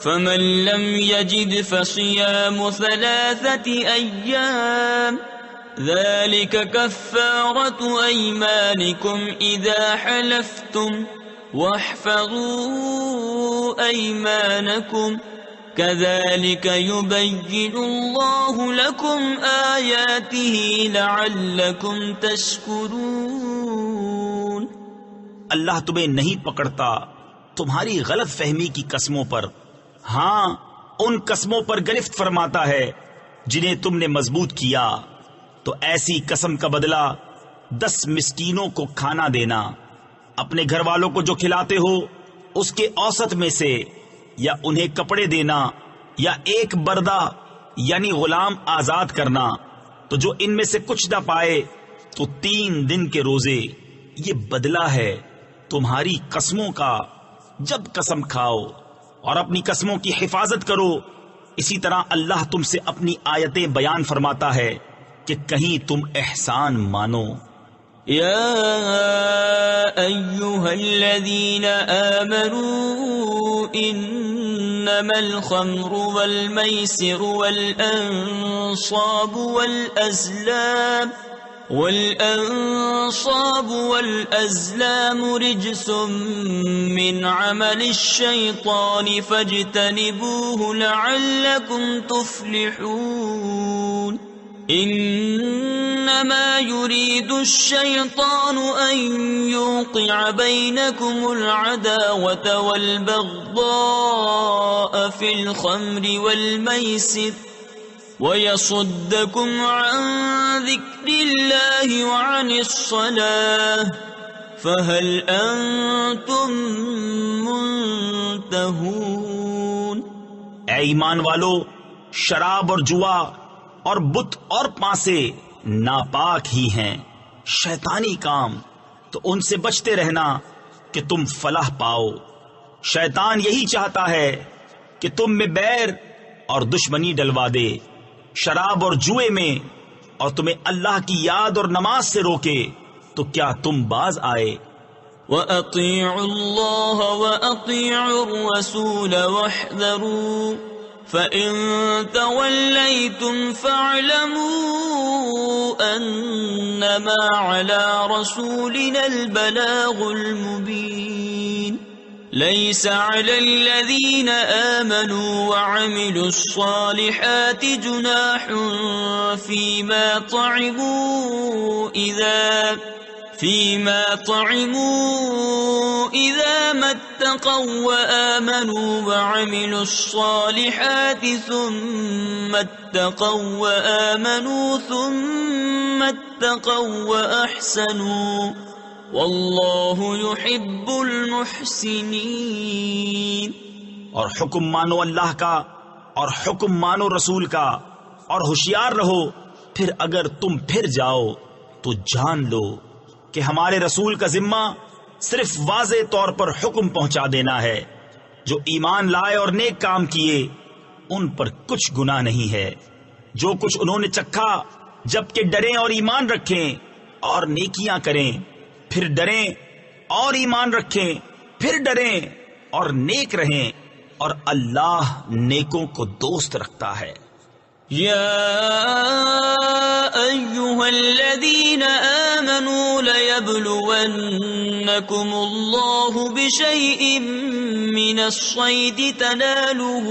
[SPEAKER 1] فمن لم يجد فصيام 3 أيام ذلك كفارة أيمانكم إذا حلفتم، واحفظوا أيمانكم كذلك يبين الله لكم آياته لعلكم تشكرون۔
[SPEAKER 2] اللہ تمہیں نہیں پکڑتا تمہاری غلط فہمی کی قسموں پر، ہاں ان قسموں پر گرفت فرماتا ہے جنہیں تم نے مضبوط کیا، تو ایسی قسم کا بدلہ 10 مسکینوں کو کھانا دینا، اپنے گھر والوں کو جو کھلاتے ہو اس کے اوسط میں سے، یا انہیں کپڑے دینا، یا ایک بردہ یعنی غلام آزاد کرنا، تو جو ان میں سے کچھ نہ پائے تو 3 دن کے روزے۔ یہ بدلہ ہے تمہاری قسموں کا جب قسم کھاؤ، اور اپنی قسموں کی حفاظت کرو۔ اسی طرح اللہ تم سے اپنی آیتیں بیان فرماتا ہے کہ کہیں تم احسان مانو۔
[SPEAKER 1] يا أيها الذين آمنوا إنما الخمر والميسر والأنصاب والأزلام رجس من عمل الشيطان فاجتنبوه لعلكم تفلحون۔ انما يريد الشيطان ان يوقع بينكم العداوة والبغضاء في الخمر والميسر ويصدكم عن ذكر الله وعن الصلاة فهل انتم منتهون۔
[SPEAKER 2] اے ایمان والو، شراب اور جوا اور بت اور پانسے ناپاک ہی ہیں، شیطانی کام، تو ان سے بچتے رہنا کہ تم فلاح پاؤ۔ شیطان یہی چاہتا ہے کہ تم میں بیر اور دشمنی ڈلوا دے شراب اور جوئے میں، اور تمہیں اللہ کی یاد اور نماز سے روکے، تو کیا تم باز آئے؟
[SPEAKER 1] وَأَطِيعُوا اللَّهَ وَأَطِيعُوا الرَّسُولَ وَاحْذَرُوا فَإِن تَوَلَّيْتُمْ فَاعْلَمُوا أَنَّمَا عَلَى رَسُولِنَا الْبَلَاغُ الْمُبِينُ۔ لَيْسَ عَلَى الَّذِينَ آمَنُوا وَعَمِلُوا الصَّالِحَاتِ جُنَاحٌ فِيمَا طَعِمُوا إِذَا مَا اتَّقَوا وَآمَنُوا وَعَمِلُوا الصَّالِحَاتِ ثُمَّ اتَّقَوا وَآمَنُوا ثُمَّ اتَّقَوا وَأَحْسَنُوا وَاللَّهُ يُحِبُّ الْمُحْسِنِينَ۔
[SPEAKER 2] اور حکم مانو اللہ کا اور حکم مانو رسول کا، اور ہوشیار رہو، پھر اگر تم پھر جاؤ تو جان لو کہ ہمارے رسول کا ذمہ صرف واضح طور پر حکم پہنچا دینا ہے۔ جو ایمان لائے اور نیک کام کیے ان پر کچھ گناہ نہیں ہے۔ جو کچھ انہوں نے چکھا جبکہ ڈریں اور ایمان رکھیں اور نیکیاں کریں، پھر ڈریں اور ایمان رکھیں، پھر ڈریں اور نیک رہیں، اور اللہ نیکوں کو دوست رکھتا ہے۔
[SPEAKER 1] يا أيها الذين آمنوا ليبلونكم الله بشيء من الصيد تناله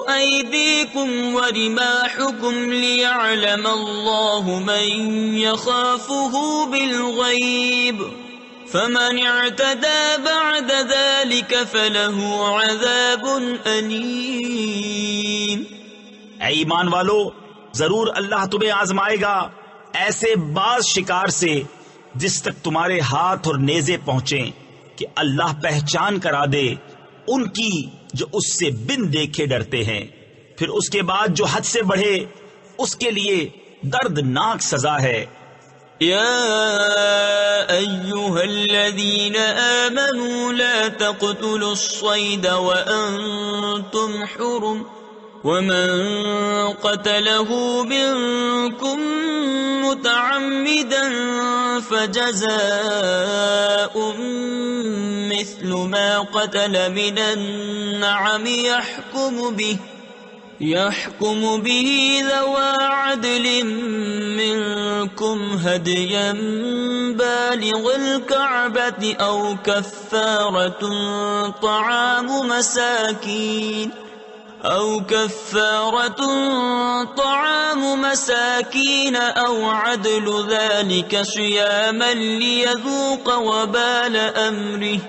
[SPEAKER 1] أيديكم ورماحكم ليعلم الله من يخافه بالغيب فمن اعتدى بعد ذلك فله عذاب أليم۔
[SPEAKER 2] اے ایمان والو، ضرور اللہ تمہیں آزمائے گا ایسے بعض شکار سے جس تک تمہارے ہاتھ اور نیزے پہنچیں، کہ اللہ پہچان کرا دے ان کی جو اس سے بن دیکھے ڈرتے ہیں، پھر اس کے بعد جو حد سے بڑھے اس کے لیے دردناک سزا ہے۔
[SPEAKER 1] يا أيها الذين آمنوا لا تقتلوا الصيد وأنتم حرم ومن قتله منكم متعمدا فجزاء مثل ما قتل من النعم يحكم به ذوى عدل منكم هديا بالغ الكعبة أو كفارة طعام مساكين أو عدل ذلك صياما ليذوق وبال أمره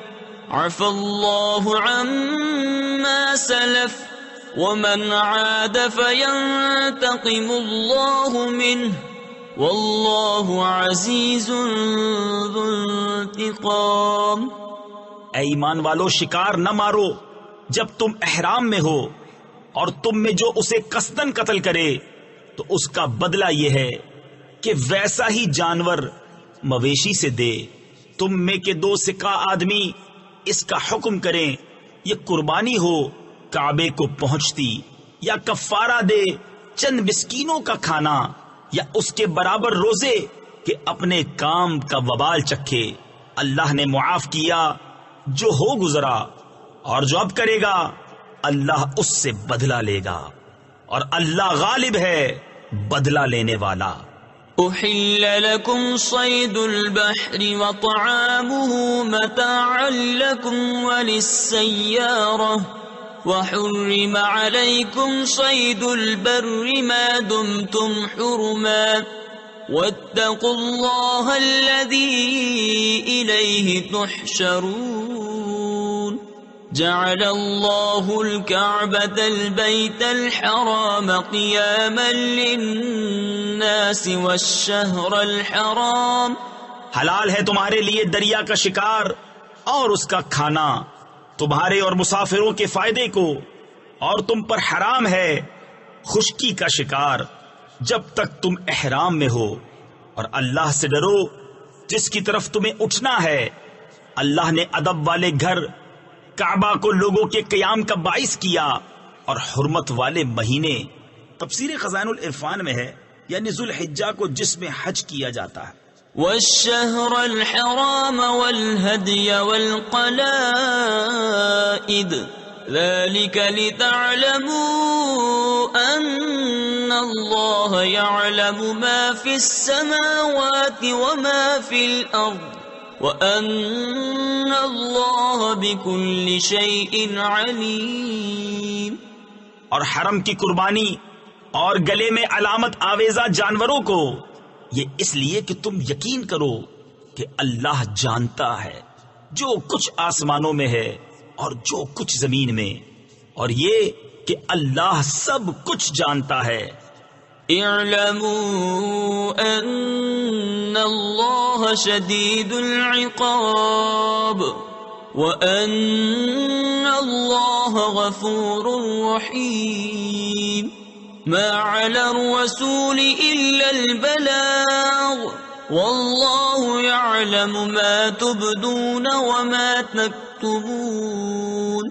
[SPEAKER 1] عفى الله عما سلف ومن عاد فينتقم الله منه والله عزيز ذو انتقام۔
[SPEAKER 2] اے ایمان والو، شکار نہ مارو جب تم احرام میں ہو، اور تم میں جو اسے قصدن قتل کرے تو اس کا بدلہ یہ ہے کہ ویسا ہی جانور مویشی سے دے۔ تم میں کے دو سکا آدمی اس کا حکم کریں، یہ قربانی ہو کعبے کو پہنچتی، یا کفارہ دے چند مسکینوں کا کھانا، یا اس کے برابر روزے کہ اپنے کام کا وبال چکھے۔ اللہ نے معاف کیا جو ہو گزرا، اور جو اب کرے گا اللہ اس سے بدلہ لے گا، اور اللہ غالب ہے بدلہ لینے والا۔
[SPEAKER 1] أحل لكم صيد البحر وطعامه متاعا لكم وللسيارة وحرم عليكم صيد البر ما دمتم حرما واتقوا الله الذي إليه تحشرون جعل الله الكعبة البيت الحرام قياما للناس والشهر الحرام۔
[SPEAKER 2] حلال ہے تمہارے لیے دریا کا شکار اور اس کا کھانا تمہارے اور مسافروں کے فائدے کو، اور تم پر حرام ہے خشکی کا شکار جب تک تم احرام میں ہو، اور اللہ سے ڈرو جس کی طرف تمہیں اٹھنا ہے۔ اللہ نے ادب والے گھر کعبہ کو لوگوں کے قیام کا باعث کیا، اور حرمت والے مہینے تفسیر خزائن العرفان میں ہے، یعنی ذو الحجہ کو جس میں حج کیا جاتا ہے۔
[SPEAKER 1] والشهر الحرام والهدي والقلائد ذلك لتعلموا أن الله يعلم ما في السماوات وما في الأرض وَأَنَّ اللَّهَ بِكُلِّ شَيْءٍ عَلِيمٌ۔
[SPEAKER 2] اور حرم کی قربانی اور گلے میں علامت آویزہ جانوروں کو یہ اس لیے کہ تم یقین کرو کہ اللہ جانتا ہے جو کچھ آسمانوں میں ہے اور جو کچھ زمین میں، اور یہ کہ اللہ سب کچھ جانتا ہے۔
[SPEAKER 1] اعلموا ان اللہ شدید العقاب وان اللہ غفور رحیم۔ ما علی الرسول الا البلاغ واللہ یعلم ما تبدون وما تکتمون۔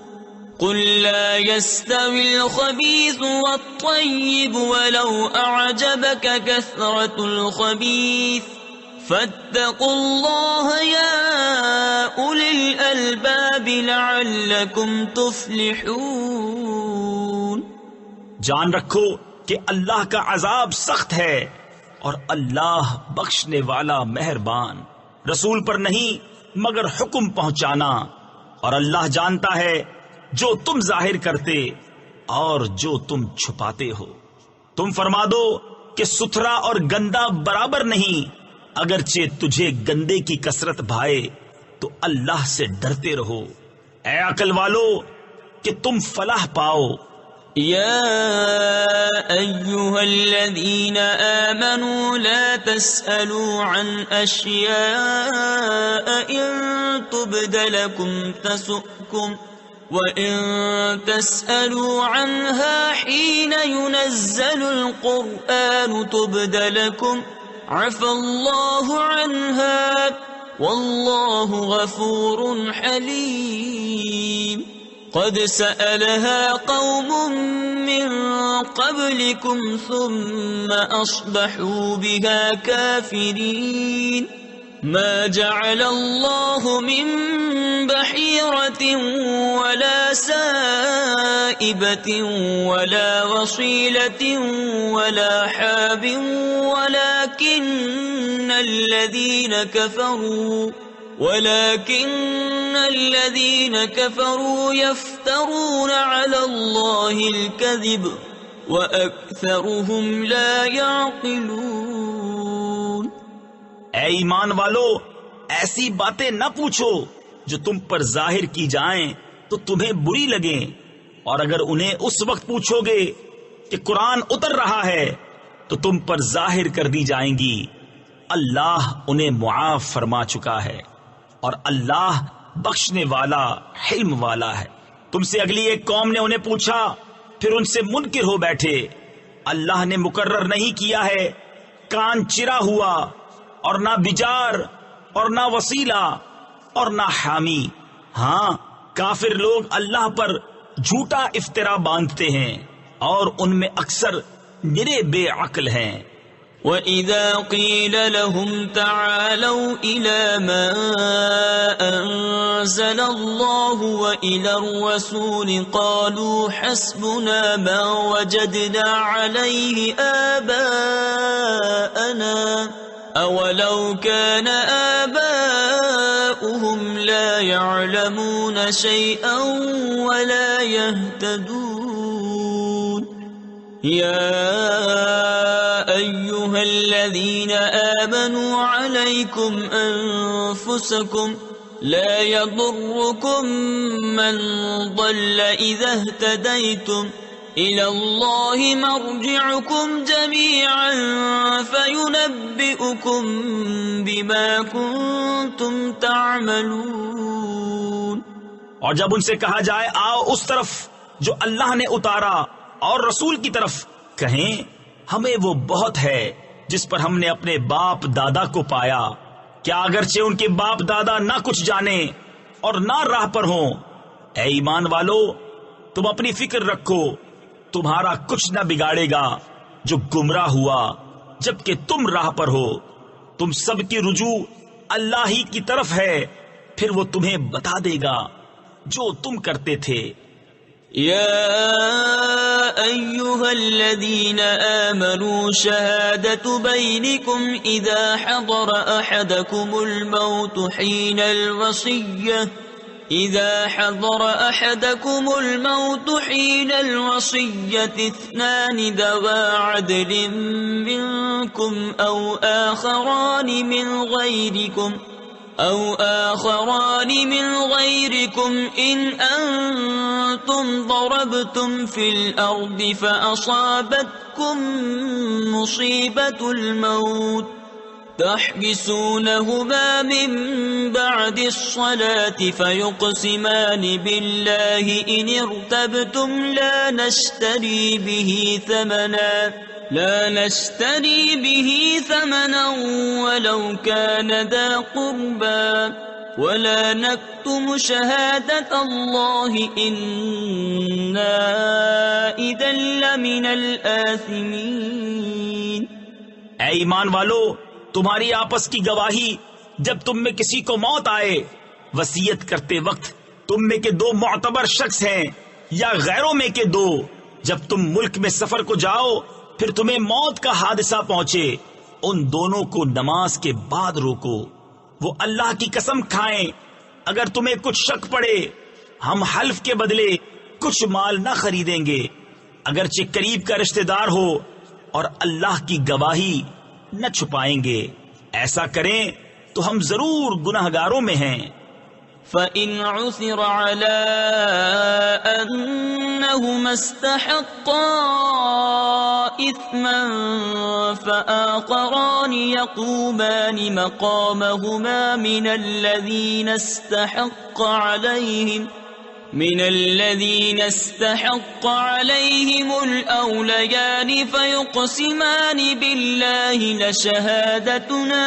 [SPEAKER 1] قل لا يستوي الخبيث والطيب ولو أعجبك كثرة الخبيث فاتقوا الله يا أولي الألباب لعلكم تفلحون۔
[SPEAKER 2] جان رکھو کہ اللہ کا عذاب سخت ہے اور اللہ بخشنے والا مہربان۔ رسول پر نہیں مگر حکم پہنچانا، اور اللہ جانتا ہے جو تم ظاہر کرتے اور جو تم چھپاتے ہو۔ تم فرما دو کہ ستھرا اور گندا برابر نہیں، اگرچہ تجھے گندے کی کثرت بھائے تو اللہ سے ڈرتے رہو۔ اے عقل والو کہ تم فلاح پاؤ۔
[SPEAKER 1] یا ایھا الذین آمنوا لا تسألوا عن اشیاء ان تبد لکم تسؤکم وَإِن تَسْأَلُوا عَنْهَا حِينَ يُنَزَّلُ الْقُرْآنُ تُبْدَ لَكُمْ عَفَا اللَّهُ عَنْهَا وَاللَّهُ غَفُورٌ حَلِيمٌ۔ قَدْ سَأَلَهَا قَوْمٌ مِّن قَبْلِكُمْ ثُمَّ أَصْبَحُوا بِهَا كَافِرِينَ۔ ما جعل الله من بحيرة ولا سائبة سائبة ولا وصيلة ولا حاب ولكن الذين كفروا يفترون على الله الكذب وأكثرهم لا يعقلون۔
[SPEAKER 2] اے ایمان والو، ایسی باتیں نہ پوچھو جو تم پر ظاہر کی جائیں تو تمہیں بری لگیں، اور اگر انہیں اس وقت پوچھو گے کہ قرآن اتر رہا ہے تو تم پر ظاہر کر دی جائیں گی۔ اللہ انہیں معاف فرما چکا ہے، اور اللہ بخشنے والا حلم والا ہے۔ تم سے اگلی ایک قوم نے انہیں پوچھا، پھر ان سے منکر ہو بیٹھے۔ اللہ نے مقرر نہیں کیا ہے کان چرا ہوا، اور نہ بجار، اور نہ وسیلہ، اور نہ حامی۔ ہاں، کافر لوگ اللہ پر جھوٹا افطرا باندھتے ہیں، اور ان میں اکثر نرے بے عقل ہیں۔
[SPEAKER 1] وَإِذَا قِيلَ لَهُمْ تَعَالَوْا إِلَى مَا أَنزَلَ اللَّهُ وَإِلَى الرَّسُولِ قَالُوا حَسْبُنَا مَا وَجَدْنَا عَلَيْهِ آبَاءَنَا أَوَلَوْ كَانَ آبَاؤُهُمْ لَا يَعْلَمُونَ شَيْئًا وَلَا يَهْتَدُونَ۔ أيها الذين آمنوا عليكم أنفسكم لا يضركم من ضل إذا اهتديتم إلى الله مرجعكم جميعا فينبئكم بما كنتم تعملون۔
[SPEAKER 2] اور جب ان سے کہا جائے آؤ اس طرف جو اللہ نے اتارا اور رسول کی طرف، کہیں ہمیں وہ بہت ہے جس پر ہم نے اپنے باپ دادا کو پایا، کیا اگرچہ ان کے باپ دادا نہ کچھ جانے اور نہ راہ پر ہوں۔ اے ایمان والو، تم اپنی فکر رکھو، تمہارا کچھ نہ بگاڑے گا جو گمراہ ہوا جبکہ تم راہ پر ہو۔ تم سب کی رجوع اللہ ہی کی طرف ہے، پھر وہ تمہیں بتا دے گا جو تم کرتے تھے۔
[SPEAKER 1] يا أيها الذين آمنوا شهادة بينكم إذا حضر أحدكم الموت حين الوصية اثنان ذوى عدل منكم أو آخران من غيركم إن أنتم ضربتم في الأرض فأصابتكم مصيبة الموت تحبسونهما من بعد الصلاة فيقسمان بالله إن ارتبتم لا نشتري به ثمنا ولو كان ذا قربى ولا نكتم شهادة الله إنا إذا لمن الآثمين۔
[SPEAKER 2] اے ایمان والو، تمہاری آپس کی گواہی جب تم میں کسی کو موت آئے، وصیت کرتے وقت تم میں کے دو معتبر شخص ہیں یا غیروں میں کے دو، جب تم ملک میں سفر کو جاؤ پھر تمہیں موت کا حادثہ پہنچے، ان دونوں کو نماز کے بعد روکو، وہ اللہ کی قسم کھائیں اگر تمہیں کچھ شک پڑے ہم حلف کے بدلے کچھ مال نہ خریدیں گے، اگرچہ قریب کا رشتہ دار ہو، اور اللہ کی گواہی نہ چھپائیں گے۔ ایسا کریں تو ہم ضرور گناہگاروں میں ہیں۔
[SPEAKER 1] فَإِنْ عُثِرَ عَلَىٰ أَنَّهُمَا اسْتَحَقَّا إِثْمًا فَآخَرَانِ يَقُومَانِ مَقَامَهُمَا من الذين استحق عليهم الأوليان فيقسمان بالله لشهادتنا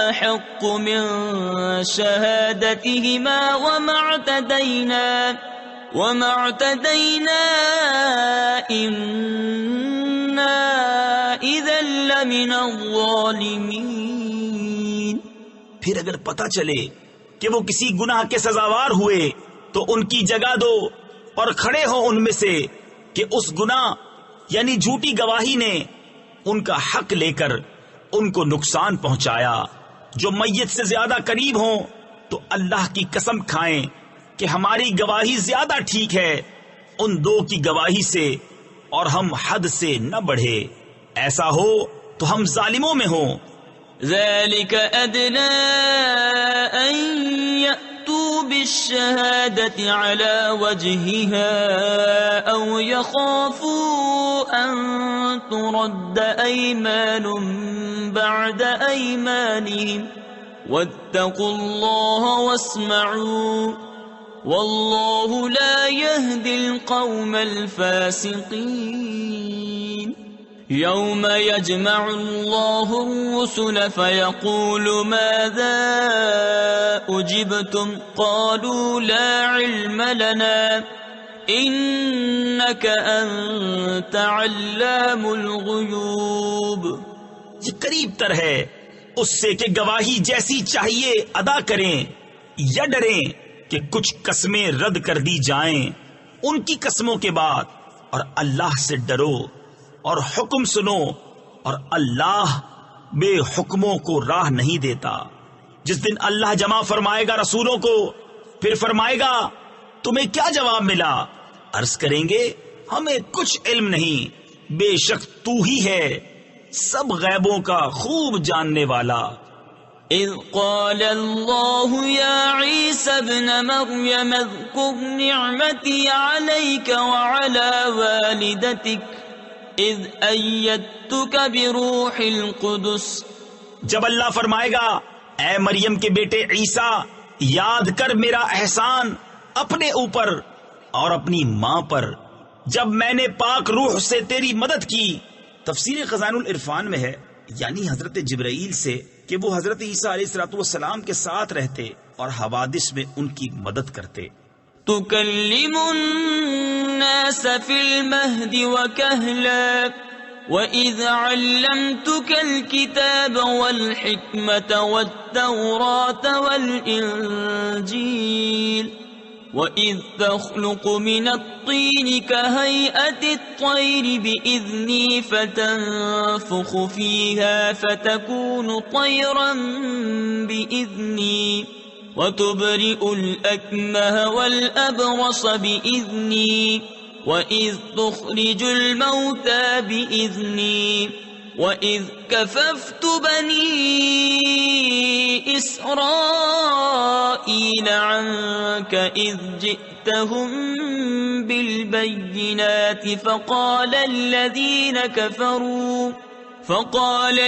[SPEAKER 1] أحق من شهادتهما وما اعتدينا إنا إذا لمن الظالمين۔
[SPEAKER 2] پھر اگر پتہ چلے کہ وہ کسی گناہ کے سزاوار ہوئے تو ان کی جگہ دو اور کھڑے ہوں ان میں سے کہ اس گناہ یعنی جھوٹی گواہی نے ان کا حق لے کر ان کو نقصان پہنچایا۔ جو میت سے زیادہ قریب ہوں تو اللہ کی قسم کھائیں کہ ہماری گواہی زیادہ ٹھیک ہے ان دو کی گواہی سے، اور ہم حد سے نہ بڑھے، ایسا ہو تو ہم ظالموں میں ہوں۔
[SPEAKER 1] ذلك أدنى أن يأتوا بالشهادة على وجهها أو يخافوا أن ترد أيمان بعد أيمانهم واتقوا الله واسمعوا والله لا يهدي القوم الفاسقين يوم يجمع الله الرسل فيقول ماذا أجبتم قالوا لا علم لنا إنك أنت علام الغيوب۔
[SPEAKER 2] یہ قریب تر ہے اس سے کہ گواہی جیسی چاہیے ادا کریں یا ڈریں کہ کچھ قسمیں رد کر دی جائیں ان کی قسموں کے بعد، اور اللہ سے ڈرو اور حکم سنو، اور اللہ بے حکموں کو راہ نہیں دیتا۔ جس دن اللہ جمع فرمائے گا رسولوں کو، پھر فرمائے گا تمہیں کیا جواب ملا؟ عرض کریں گے ہمیں کچھ علم نہیں، بے شک تو ہی ہے سب غیبوں کا خوب جاننے والا۔
[SPEAKER 1] اذ قال اللہ یا عیسی ابن مریم اذکر نعمتی علیک وعلی والدتک اذ ایدتک بروح القدس۔
[SPEAKER 2] جب اللہ فرمائے گا اے مریم کے بیٹے عیسیٰ، یاد کر میرا احسان اپنے اوپر اور اپنی ماں پر جب میں نے پاک روح سے تیری مدد کی۔ تفسیر خزائن العرفان میں ہے یعنی حضرت جبرائیل سے کہ وہ حضرت عیسیٰ علیہ السلام کے ساتھ رہتے اور حوادث میں ان کی مدد کرتے۔
[SPEAKER 1] تکلم الناس فی المہد وکہلا وَإِذْ عَلَّمْتُكَ الْكِتَابَ وَالْحِكْمَةَ وَالتَّوْرَاةَ وَالْإِنْجِيلَ وَإِذْ تَخْلُقُ مِنَ الطِّينِ كَهَيْئَةِ الطَّيْرِ بِإِذْنِي فَتَنفُخُ فِيهَا فَتَكُونُ طَيْرًا بِإِذْنِي وَتُبْرِئُ الْأَكْمَهَ وَالْأَبْرَصَ بِإِذْنِي وَإِذْ تُخْرِجُ الْمَوْتَى بِإِذْنِي وَإِذْ كَفَفْتُ بَنِي إِسْرَائِيلَ عَنْكَ إِذْ جِئْتَهُمْ بِالْبَيِّنَاتِ فَقَالَ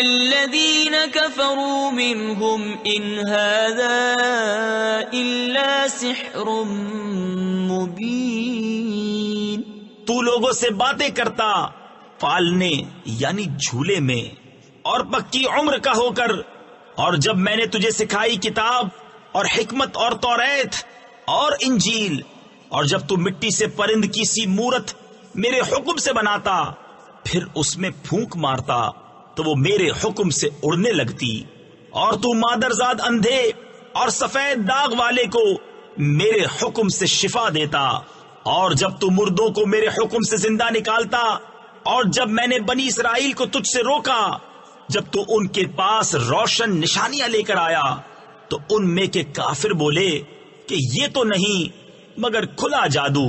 [SPEAKER 1] الَّذِينَ كَفَرُوا مِنْهُمْ إِنْ هَذَا إِلَّا سِحْرٌ مُبِينٌ۔
[SPEAKER 2] تو لوگوں سے باتیں کرتا پالنے یعنی جھولے میں اور پکی عمر کا ہو کر، اور جب میں نے تجھے سکھائی کتاب اور حکمت اور توریت اور انجیل، اور جب تو مٹی سے پرند کی سی مورت میرے حکم سے بناتا پھر اس میں پھونک مارتا تو وہ میرے حکم سے اڑنے لگتی، اور تو مادرزاد اندھے اور سفید داغ والے کو میرے حکم سے شفا دیتا، اور جب تو مردوں کو میرے حکم سے زندہ نکالتا، اور جب میں نے بنی اسرائیل کو تجھ سے روکا جب تو ان کے پاس روشن نشانیاں لے کر آیا تو ان میں کے کافر بولے کہ یہ تو نہیں مگر کھلا جادو۔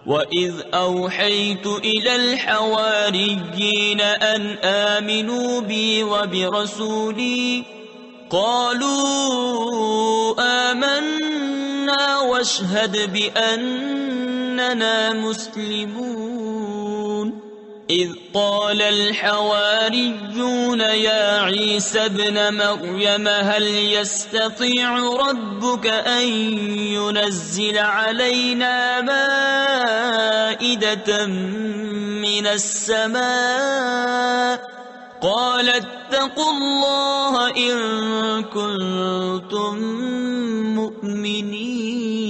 [SPEAKER 1] وَإِذْ أَوْحَيْتُ إِلَى الْحَوَارِيِّينَ أَنْ آمِنُوا بِي وَبِرَسُولِي قَالُوا آمَنَّا وَاشْهَدْ بِأَنَّنَا مُسْلِمُونَ۔ إِذْ قَالَ الْحَوَارِيُّونَ يَا عِيسَى ابْنَ مَرْيَمَ هَلْ يَسْتَطِيعُ رَبُّكَ أَن يُنَزِّلَ عَلَيْنَا مَائِدَةً مِّنَ السَّمَاءِ قَالَ اتَّقُوا اللَّهَ إِن كُنتُم مُّؤْمِنِينَ۔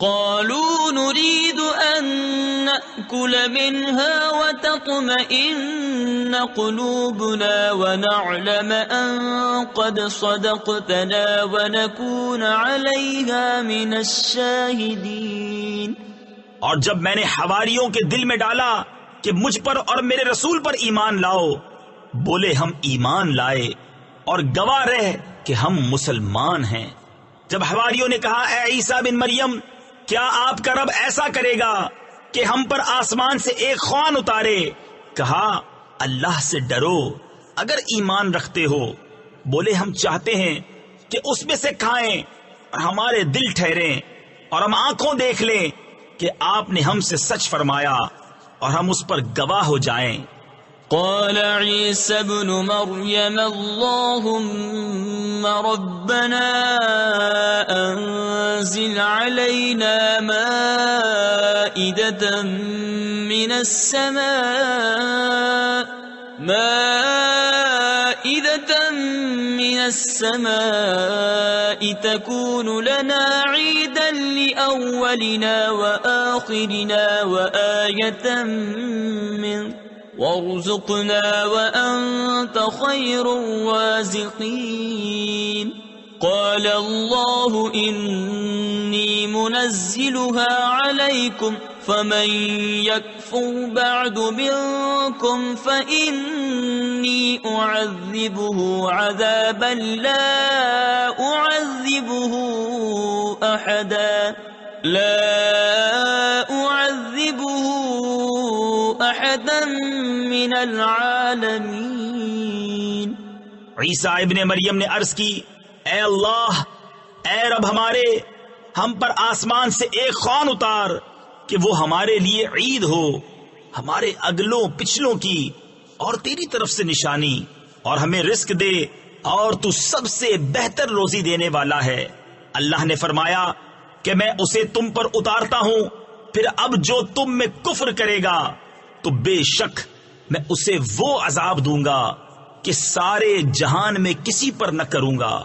[SPEAKER 1] قالوا نريد أن نأكل منها وتطمئن قلوبنا ونعلم أن قد صدقتنا ونكون عليها من الشاهدين۔
[SPEAKER 2] اور جب میں نے حواریوں کے دل میں ڈالا کہ مجھ پر اور میرے رسول پر ایمان لاؤ، بولے ہم ایمان لائے اور گواہ رہے کہ ہم مسلمان ہیں۔ جب حواریوں نے کہا اے عیسیٰ بن مریم، کیا آپ کا رب ایسا کرے گا کہ ہم پر آسمان سے ایک خوان اتارے؟ کہا اللہ سے ڈرو اگر ایمان رکھتے ہو۔ بولے ہم چاہتے ہیں کہ اس میں سے کھائیں اور ہمارے دل ٹھہریں اور ہم آنکھوں دیکھ لیں کہ آپ نے ہم سے سچ فرمایا اور ہم اس پر گواہ ہو جائیں۔
[SPEAKER 1] قال عيسى ابن مريم اللهم ربنا أنزل علينا مائدة من السماء تكون لنا عيدا لأولنا وآخرنا وآية منك وارزقنا وأنت خير الرازقين قال الله إني منزلها عليكم فمن يكفر بعد منكم فإني أعذبه عذابا لا أعذبه أحدا من العالمین۔
[SPEAKER 2] عیسیٰ ابن مریم نے عرض کی اے اللہ، اے رب ہمارے، ہم پر آسمان سے ایک خوان اتار کہ وہ ہمارے لیے عید ہو، ہمارے اگلوں پچھلوں کی اور تیری طرف سے نشانی، اور ہمیں رزق دے اور تو سب سے بہتر روزی دینے والا ہے۔ اللہ نے فرمایا کہ میں اسے تم پر اتارتا ہوں، پھر اب جو تم میں کفر کرے گا تو بے شک میں اسے وہ عذاب دوں گا کہ سارے جہان میں کسی پر نہ کروں گا۔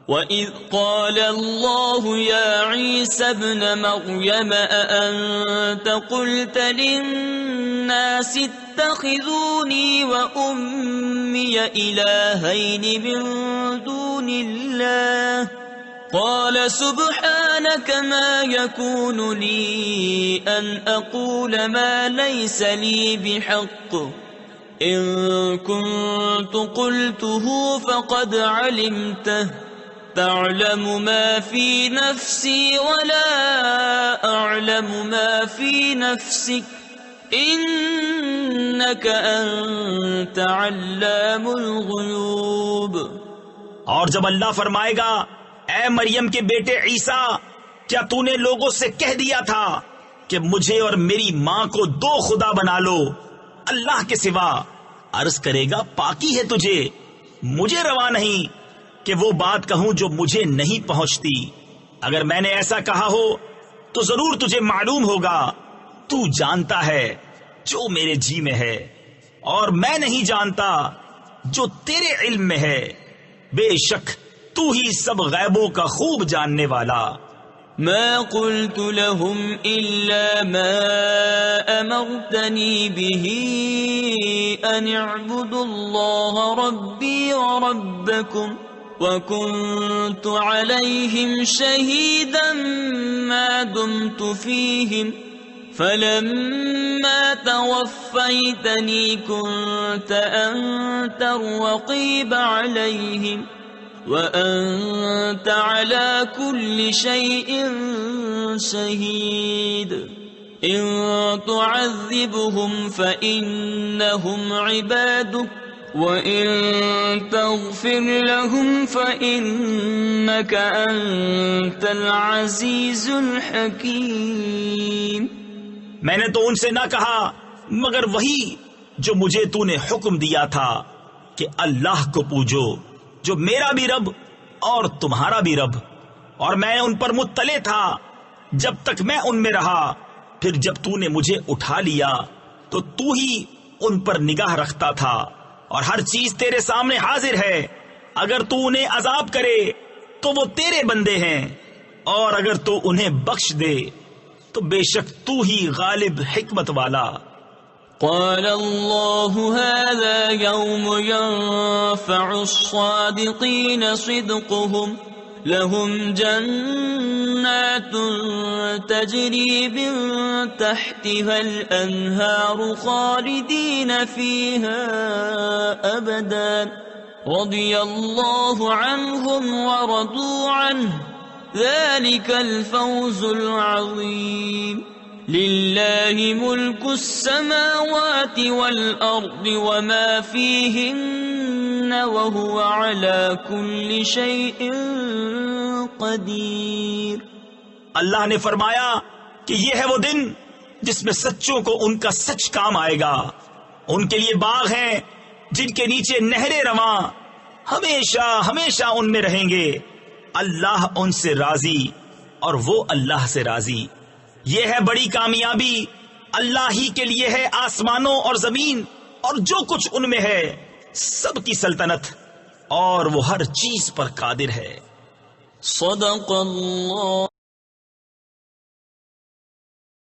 [SPEAKER 1] وَإِذْ قَالَ اللَّهُ يَا عِيسَى ابْنَ مَرْيَمَ أَأَنْتَ قُلْتَ لِلنَّاسِ اتَّخِذُونِي وَأُمِّيَ إِلَٰهَيْنِ مِن دُونِ اللَّهِ قال سبحانك ما يكون لي أن أقول ما ليس لي بحق إن كنت قلته فقد علمته تعلم ما في نفسي ولا أعلم ما في نفسك إنك أنت علام الغيوب۔
[SPEAKER 2] اور جب اللہ فرمائے گا اے مریم کے بیٹے عیسیٰ، کیا تو نے لوگوں سے کہہ دیا تھا کہ مجھے اور میری ماں کو دو خدا بنا لو اللہ کے سوا؟ عرض کرے گا پاکی ہے تجھے، مجھے روا نہیں کہ وہ بات کہوں جو مجھے نہیں پہنچتی۔ اگر میں نے ایسا کہا ہو تو ضرور تجھے معلوم ہوگا، تو جانتا ہے جو میرے جی میں ہے اور میں نہیں جانتا جو تیرے علم میں ہے، بے شک تو ہی سب غیبوں کا خوب جاننے والا۔
[SPEAKER 1] ما قلت لهم إلا ما أمرتني به أن اعبدوا الله ربي وربكم وكنت عليهم شهيدا ما دمت فيهم فلما توفيتني كنت أنت الرقيب عليهم وأنت على كل شيء شهيد إن تعذبهم فإنهم عبادك وإن تغفر لهم فإنك أنت العزيز الحكيم۔
[SPEAKER 2] میں نے تو ان سے نہ کہا مگر وہی جو مجھے تو نے حکم دیا تھا کہ اللہ کو پوجو جو میرا بھی رب اور تمہارا بھی رب، اور میں ان پر مطلع تھا جب تک میں ان میں رہا، پھر جب تو نے مجھے اٹھا لیا تو تو ہی ان پر نگاہ رکھتا تھا، اور ہر چیز تیرے سامنے حاضر ہے۔ اگر تو انہیں عذاب کرے تو وہ تیرے بندے ہیں، اور اگر تو انہیں بخش دے تو بے شک تو ہی غالب حکمت والا۔
[SPEAKER 1] قال الله هذا يوم ينفع الصادقين صدقهم لهم جنات تجري من تحتها الأنهار خالدين فيها أبدا رضي الله عنهم ورضوا عنه ذلك الفوز العظيم لله ملك السماوات والأرض وما فيهن وهو على كل شيء قدير۔
[SPEAKER 2] اللہ نے فرمایا کہ یہ ہے وہ دن جس میں سچوں کو ان کا سچ کام آئے گا۔ ان کے لیے باغ ہیں جن کے نیچے نہریں رواں، ہمیشہ ہمیشہ ان میں رہیں گے۔ اللہ ان سے راضی اور وہ اللہ سے راضی۔ یہ ہے بڑی کامیابی، اللہ ہی کے لیے ہے آسمانوں اور زمین اور جو کچھ ان میں ہے، سب کی سلطنت، اور وہ ہر چیز پر قادر ہے۔
[SPEAKER 1] صدق اللہ۔